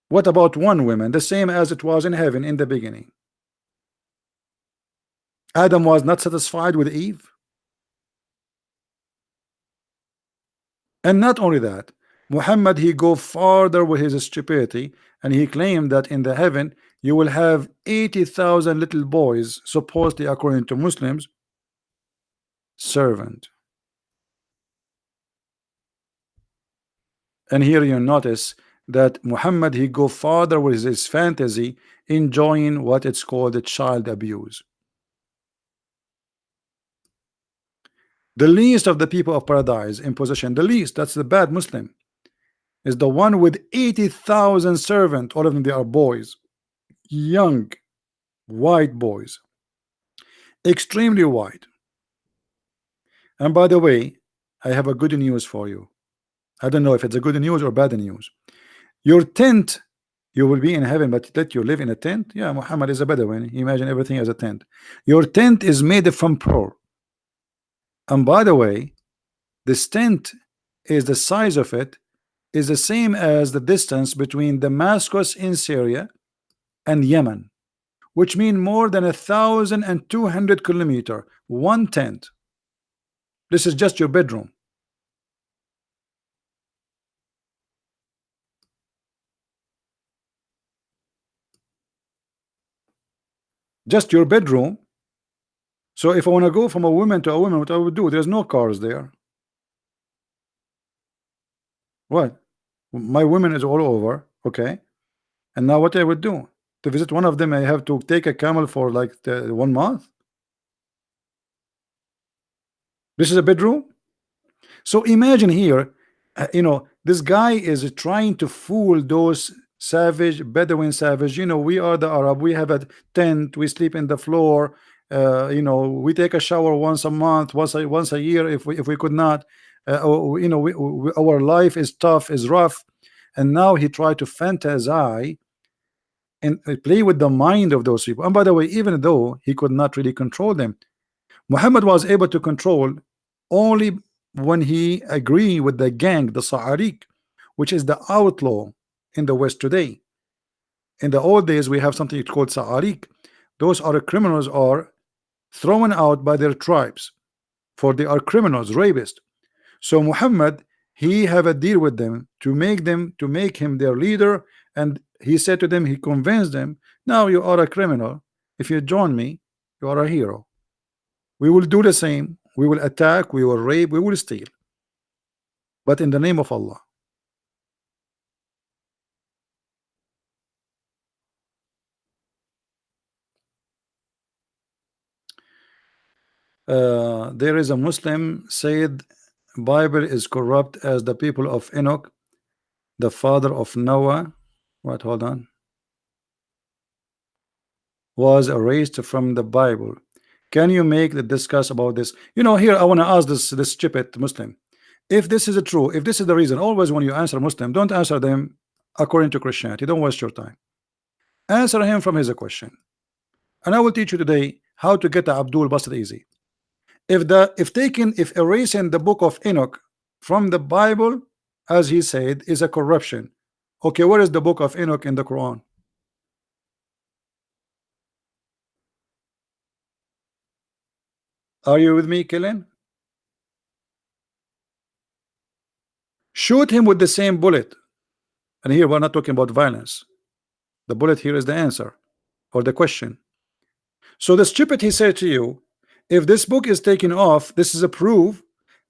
What about one woman? The same as it was in heaven in the beginning. Adam was not satisfied with Eve. And not only that, Muhammad he go farther with his stupidity, and he claimed that in the heaven you will have 80,000 little boys, supposedly according to Muslims, servant. And here you notice that Muhammad he go farther with his fantasy, enjoying what it's called a child abuse. The least of the people of paradise in possession, the least, that's the bad Muslim, is the one with 80,000 servants. All of them, they are boys, young white boys, extremely white. And by the way, I have a good news for you. I don't know if it's a good news or bad news. Your tent, you will be in heaven, but that you live in a tent. Yeah, Muhammad is a Bedouin. Imagine everything as a tent. Your tent is made from pearl. And by the way, this tent is the size of it is the same as the distance between Damascus in Syria and Yemen, which mean more than 1,200 kilometers. One tent. This is just your bedroom. Just your bedroom. So if I want to go from a woman to a woman, what I would do? There's no cars there. What? My woman is all over. Okay. And now what I would do? To visit one of them, I have to take a camel for like 1 month. This is a bedroom. So imagine here, this guy is trying to fool those savage Bedouin savage. We are the Arab. We have a tent. We sleep in the floor. We take a shower once a month, once a year, if we could not. Our life is tough, is rough, and now he tried to fantasize and play with the mind of those people. And by the way, even though he could not really control them, Muhammad was able to control only when he agreed with the gang, the Sa'arik, which is the outlaw in the West today. In the old days, we have something called Sa'arik. Those are criminals are thrown out by their tribes, for they are criminals, rapists. So Muhammad, he have a deal with them to make him their leader, and he said to them, he convinced them, now you are a criminal. If you join me, you are a hero. We will do the same. We will attack, we will rape, we will steal, but in the name of Allah. There is a Muslim said Bible is corrupt as the people of Enoch, the father of Noah. What? Hold on. Was erased from the Bible. Can you make the discuss about this? Here I want to ask this stupid Muslim. If this is true, if this is the reason, always when you answer Muslim, don't answer them according to Christianity. Don't waste your time. Answer him from his question. And I will teach you today how to get the Abdul Basir easy. If erasing the book of Enoch from the Bible, as he said, is a corruption. Okay, where is the book of Enoch in the Quran? Are you with me, Killen? Shoot him with the same bullet. And here we're not talking about violence. The bullet here is the answer or the question. So the stupid he said to you, if this book is taken off, this is a proof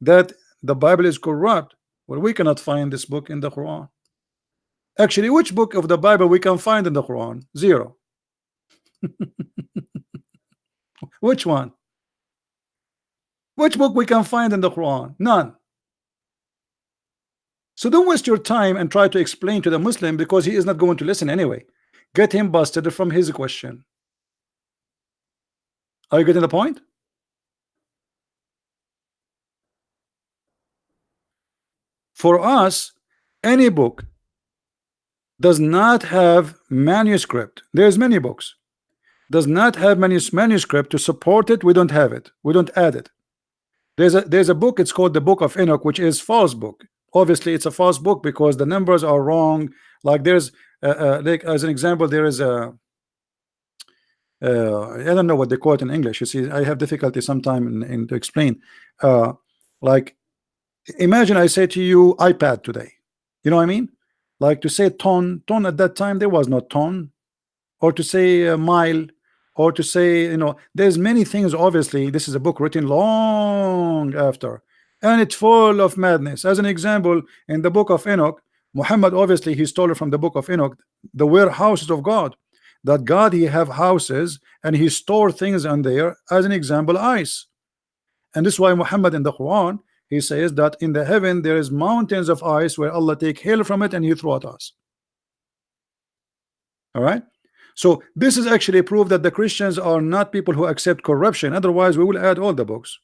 that the Bible is corrupt. Well, we cannot find this book in the Quran. Actually, which book of the Bible we can find in the Quran? Zero. Which one? Which book we can find in the Quran? None. So don't waste your time and try to explain to the Muslim, because he is not going to listen anyway. Get him busted from his question. Are you getting the point? For us, any book does not have manuscript. There's many books. Does not have manuscript to support it. We don't have it. We don't add it. There's a book, it's called the Book of Enoch, which is false book. Obviously it's a false book because the numbers are wrong. Like there's like as an example, there is a I don't know what they call it in English. You see, I have difficulty sometime in to explain. Like imagine I say to you iPad today. You know what I mean? Like to say ton at that time, there was no ton. Or to say mile, or to say, there's many things. Obviously this is a book written long after, and it's full of madness. As an example, in the Book of Enoch, Muhammad, obviously he stole it from the Book of Enoch, the warehouses of God, that God he have houses and he store things on there. As an example, ice. And this is why Muhammad in the Quran, he says that in the heaven there is mountains of ice where Allah take hail from it and he throw at us. All right. So this is actually proof that the Christians are not people who accept corruption. Otherwise we will add all the books.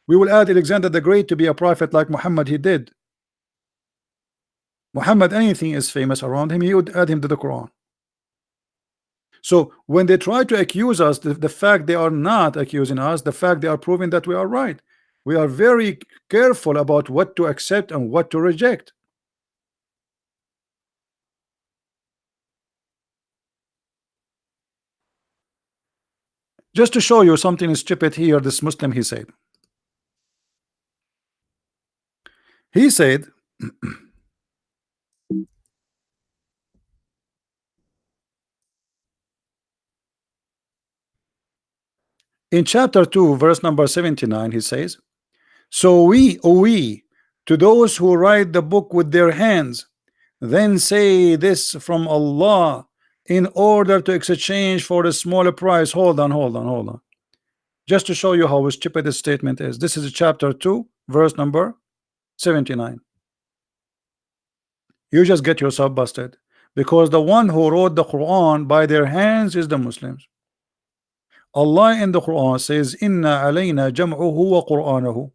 We will add Alexander the Great to be a prophet like Muhammad he did. Muhammad, anything is famous around him, he would add him to the Quran. So when they try to accuse us, the fact they are not accusing us, the fact they are proving that we are right. We are very careful about what to accept and what to reject. Just to show you something stupid here, this Muslim he said in chapter 2 verse number 79, he says, so we to those who write the book with their hands, then say this from Allah in order to exchange for a smaller price. Hold on. Just to show you how stupid this statement is. This is chapter 2 verse number 79. You just get yourself busted, because the one who wrote the Quran by their hands is the Muslims. Allah in the Quran says, inna alayna jam'uhu wa qur'anahu.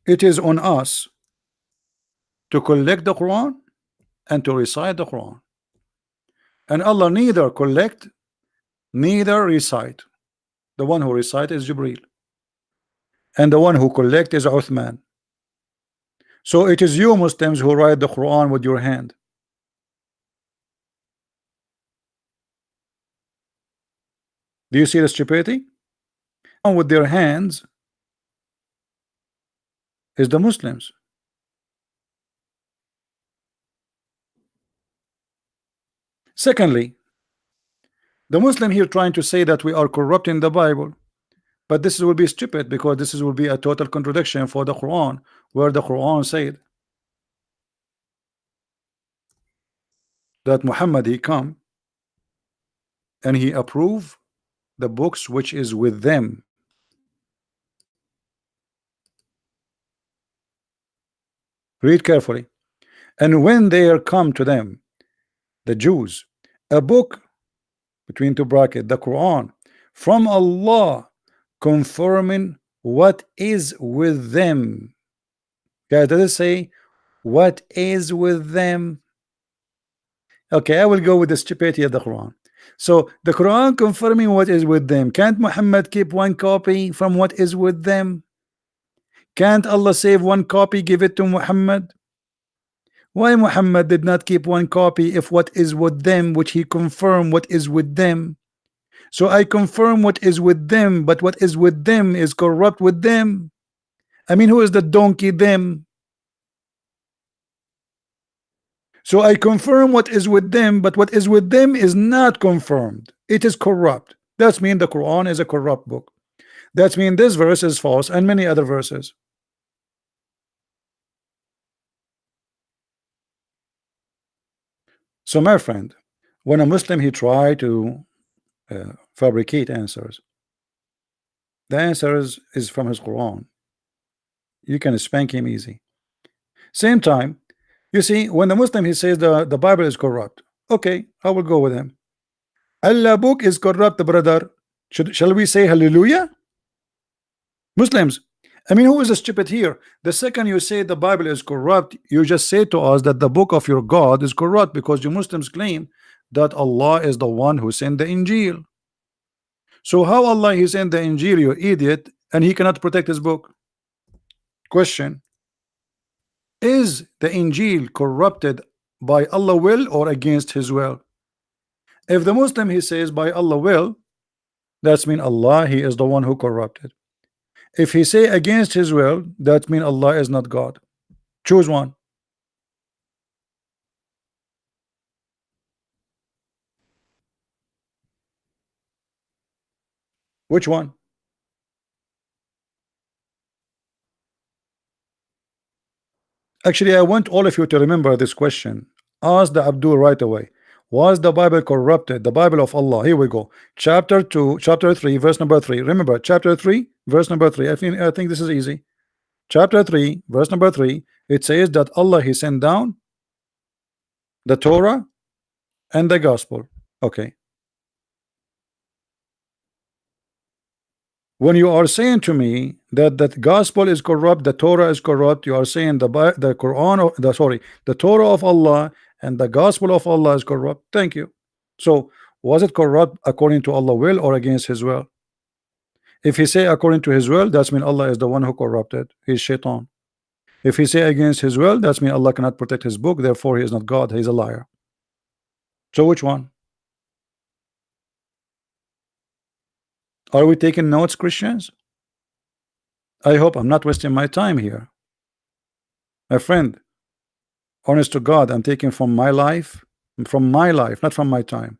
It is on us to collect the Quran and to recite the Quran. And Allah neither collect neither recite. The one who recite is Jibreel, and the one who collect is Uthman. So it is you Muslims who write the Quran with your hand. Do you see the stupidity? With their hands is the Muslims. Secondly, the Muslim here trying to say that we are corrupting the Bible, but this will be stupid, because this will be a total contradiction for the Quran, where the Quran said that Muhammad he come and he approve the books which is with them. Read carefully. And when they are come to them, the Jews, A book, between two bracket, the Quran, from Allah, confirming what is with them. Guys, does it say what is with them? Okay, I will go with the stupidity of the Quran. So the Quran confirming what is with them. Can't Muhammad keep one copy from what is with them? Can't Allah save one copy, give it to Muhammad? Why Muhammad did not keep one copy if what is with them, which he confirmed what is with them? So I confirm what is with them, but what is with them is corrupt with them. I mean, who is the donkey them? So I confirm what is with them, but what is with them is not confirmed. It is corrupt. That's mean the Quran is a corrupt book. That's mean this verse is false and many other verses. So my friend, when a Muslim he try to fabricate answers, the answer is from his Quran. You can spank him easy. Same time, you see, when the Muslim he says the Bible is corrupt, okay, I will go with him. Allah book is corrupt, brother. Shall we say hallelujah? Muslims, I mean, who is the stupid here? The second you say the Bible is corrupt, you just say to us that the book of your God is corrupt, because you Muslims claim that Allah is the one who sent the Injil. So how Allah he sent the Injil, you idiot, and he cannot protect his book? Question: is the Injil corrupted by Allah will or against his will? If the Muslim he says by Allah will, that's mean Allah he is the one who corrupted. If he say against his will, that mean Allah is not God. Choose one. Which one? Actually, I want all of you to remember this question. Ask the Abdul right away. Was the Bible corrupted? The Bible of Allah. Here we go. Chapter 2, chapter 3, verse number 3. Remember, chapter 3, verse number 3. I think this is easy. Chapter 3, verse number 3. It says that Allah he sent down the Torah and the gospel. Okay. When you are saying to me that the gospel is corrupt, the Torah is corrupt, you are saying the Quran of the Torah of Allah and the gospel of Allah is corrupt. Thank you. So was it corrupt according to Allah will or against his will? If he say according to his will, that's mean Allah is the one who corrupted. He's shaitan. If he say against his will, that's mean Allah cannot protect his book, therefore he is not God, he's a liar. So which one? Are we taking notes, Christians? I hope I'm not wasting my time here. My friend, honest to God, I'm taking from my life, not from my time.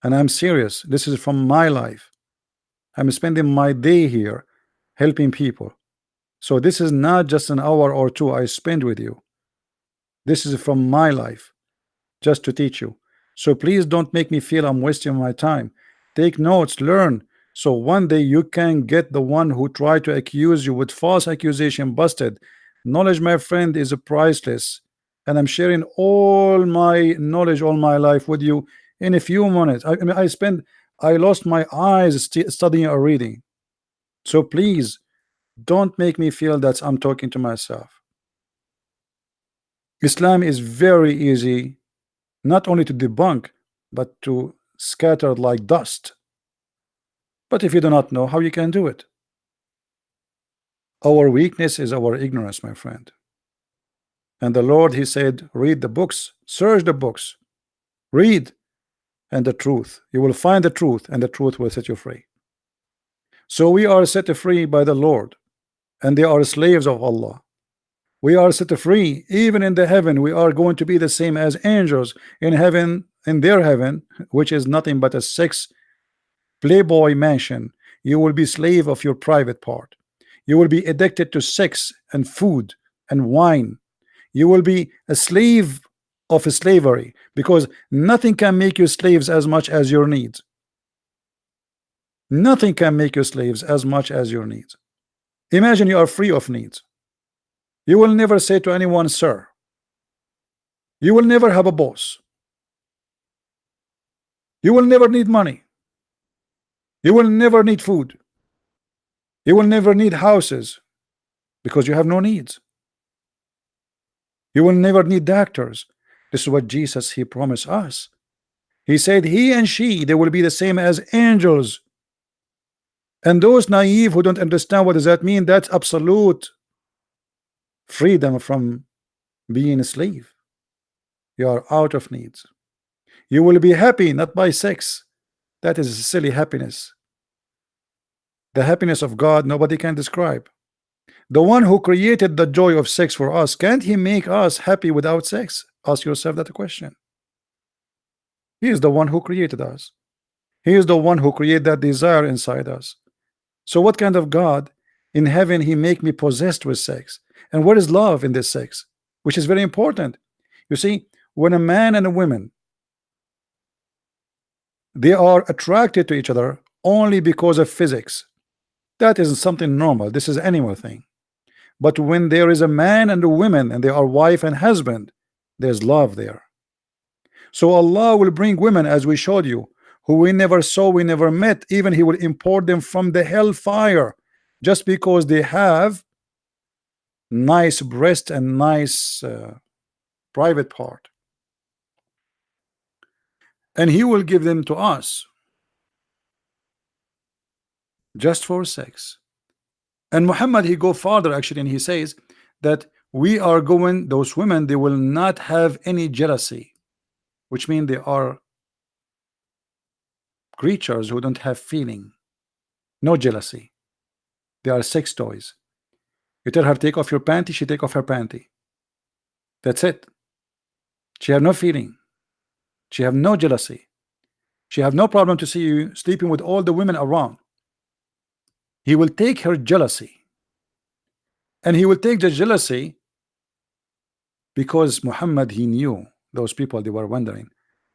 And I'm serious. This is from my life. I'm spending my day here helping people. So this is not just an hour or two I spend with you. This is from my life, just to teach you. So please don't make me feel I'm wasting my time. Take notes, learn, so one day you can get the one who tried to accuse you with false accusation busted. Knowledge, my friend, is priceless, and I'm sharing all my knowledge all my life with you in a few minutes. I mean, I lost my eyes studying or reading. So please don't make me feel that I'm talking to myself. Islam is very easy, not only to debunk, but to scatter like dust. But if you do not know how you can do it, our weakness is our ignorance, my friend. And the Lord he said, read the books, search the books, read, and the truth, you will find the truth, and the truth will set you free. So we are set free by the Lord, and they are slaves of Allah. We are set free. Even in the heaven, we are going to be the same as angels in heaven, in their heaven, which is nothing but a sex playboy mansion. You will be slave of your private part. You will be addicted to sex and food and wine. You will be a slave of slavery, because nothing can make you slaves as much as your needs. Nothing can make you slaves as much as your needs. Imagine you are free of needs. You will never say to anyone, sir. You will never have a boss. You will never need money. You will never need food. You will never need houses because you have no needs. You will never need doctors. This is what Jesus he promised us. He said he and she they will be the same as angels. And those naive who don't understand what does that mean, that's absolute freedom from being a slave. You are out of needs. You will be happy not by sex. That is a silly happiness. The happiness of God nobody can describe. The one who created the joy of sex for us, can't he make us happy without sex? Ask yourself that question. He is the one who created us. He is the one who created that desire inside us. So what kind of God in heaven he make me possessed with sex? And what is love in this sex? Which is very important. You see, when a man and a woman they are attracted to each other only because of physics, that isn't something normal. This is animal thing. But when there is a man and a woman and they are wife and husband, there's love there. So Allah will bring women, as we showed you, who we never saw, we never met. Even he will import them from the hellfire just because they have nice breast and nice private part, and he will give them to us just for sex. And Muhammad he go farther actually, and he says that we are going, those women they will not have any jealousy, which means they are creatures who don't have feeling, no jealousy. They are sex toys. You tell her take off your panty, she take off her panty. That's it. She have no feeling. She have no jealousy. She have no problem to see you sleeping with all the women around. He will take her jealousy, and he will take the jealousy because Muhammad he knew those people, they were wondering,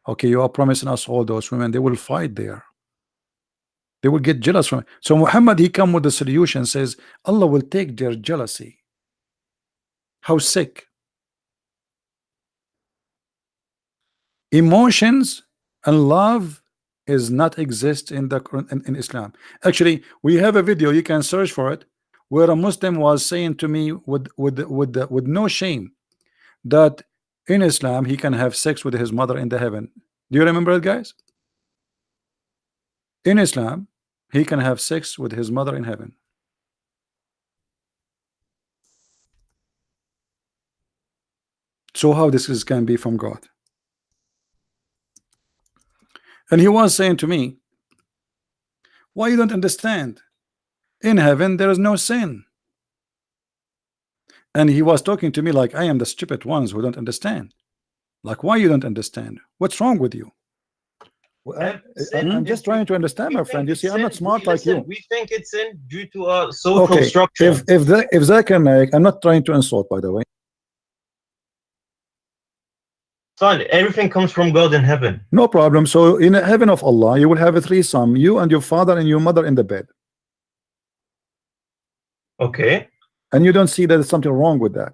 okay, you are promising us all those women, they will fight there. They will get jealous from it. So Muhammad he come with the solution, says Allah will take their jealousy. How sick. Emotions and love is not exist in the in Islam. Actually, we have a video, you can search for it, where a Muslim was saying to me with no shame that in Islam he can have sex with his mother in the heaven. Do you remember it, guys? In Islam he can have sex with his mother in heaven. So how this is can be from God? And he was saying to me, why you don't understand? In heaven there is no sin. And he was talking to me like I am the stupid ones who don't understand. Like, why you don't understand? What's wrong with you? I'm just trying to understand, my friend. You see, I'm not smart like you. We think it's in due to our social structure. If Zakir Naik, I'm not trying to insult, by the way. Fine, everything comes from God in heaven. No problem. So in the heaven of Allah, you will have a threesome, you and your father and your mother in the bed. Okay. And you don't see that there's something wrong with that.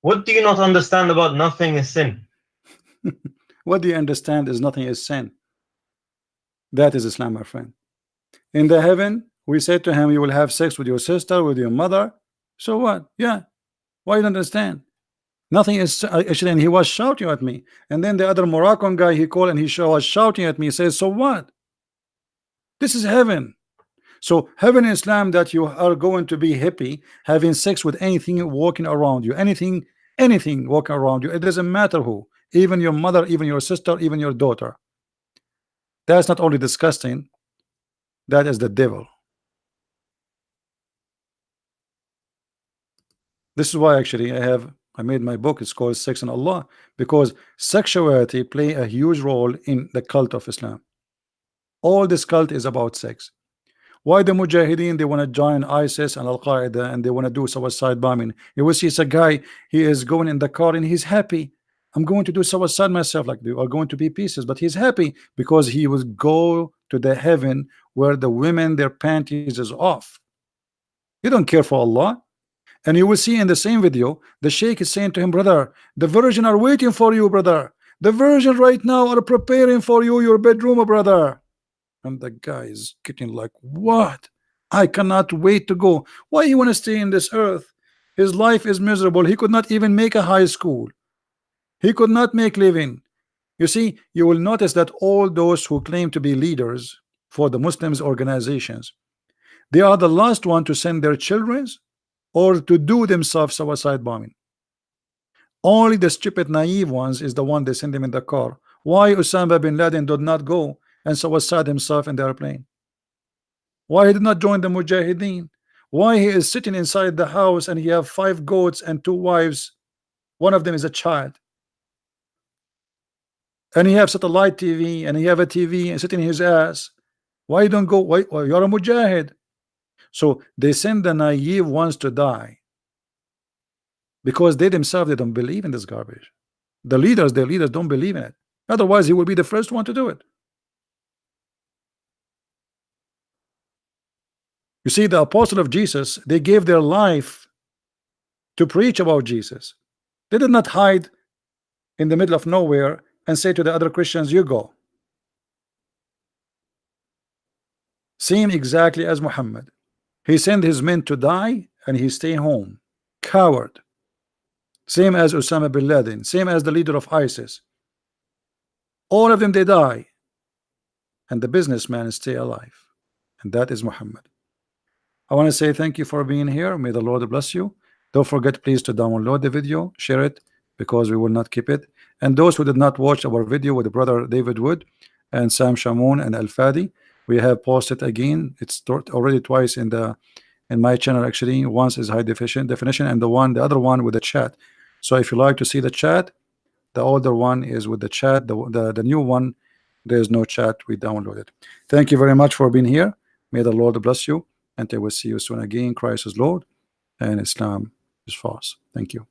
What do you not understand about nothing is sin? What do you understand is nothing is sin? That is Islam, my friend. In the heaven, we said to him, you will have sex with your sister, with your mother. So what? Yeah. Why you don't understand? Nothing is actually, and he was shouting at me. And then the other Moroccan guy he called and he was shouting at me, says, so what? This is heaven. So heaven in Islam that you are going to be happy having sex with anything walking around you, anything walking around you. It doesn't matter who, even your mother, even your sister, even your daughter. That's not only disgusting, that is the devil. This is why actually I made my book. It's called Sex and Allah, because sexuality play a huge role in the cult of Islam. All this cult is about sex. Why the Mujahideen they want to join ISIS and Al Qaeda and they want to do suicide bombing? You will see it's a guy, he is going in the car and he's happy. I'm going to do suicide myself, like they are going to be pieces, but he's happy because he will go to the heaven where the women their panties is off. You don't care for Allah. And you will see in the same video the sheikh is saying to him, brother, the virgin are waiting for you, brother. The Virgin right now are preparing for you your bedroom, brother. And the guy is getting like, what? I cannot wait to go. Why he want to stay in this earth? His life is miserable. He could not even make a high school. He could not make living. You see, you will notice that all those who claim to be leaders for the Muslims organizations, they are the last one to send their children or to do themselves suicide bombing. Only the stupid naive ones is the one they send them in the car. Why Osama bin Laden did not go and suicide himself in the airplane? Why he did not join the Mujahideen? Why he is sitting inside the house and he have 5 goats and 2 wives? One of them is a child. And he have satellite TV and he have a TV and sitting in his ass. Why you don't go? Why you're a Mujahid? So they send the naive ones to die because they themselves they don't believe in this garbage. The leaders, their leaders don't believe in it. Otherwise, he will be the first one to do it. You see, the apostle of Jesus, they gave their life to preach about Jesus. They did not hide in the middle of nowhere and say to the other Christians, you go. Same exactly as Muhammad. He sent his men to die and he stay home. Coward. Same as Osama bin Laden. Same as the leader of ISIS. All of them, they die. And the businessman stay alive. And that is Muhammad. I want to say thank you for being here. May the Lord bless you. Don't forget please to download the video, share it, because we will not keep it. And those who did not watch our video with brother David Wood and Sam Shamoun and Al Fadi, we have posted again. It's already twice in my channel. Actually, once is high definition and the other one with the chat. So if you like to see the chat, the older one is with the chat. The new one, there's no chat. We download it. Thank you very much for being here. May the Lord bless you. And I will see you soon again. Christ is Lord and Islam is false. Thank you.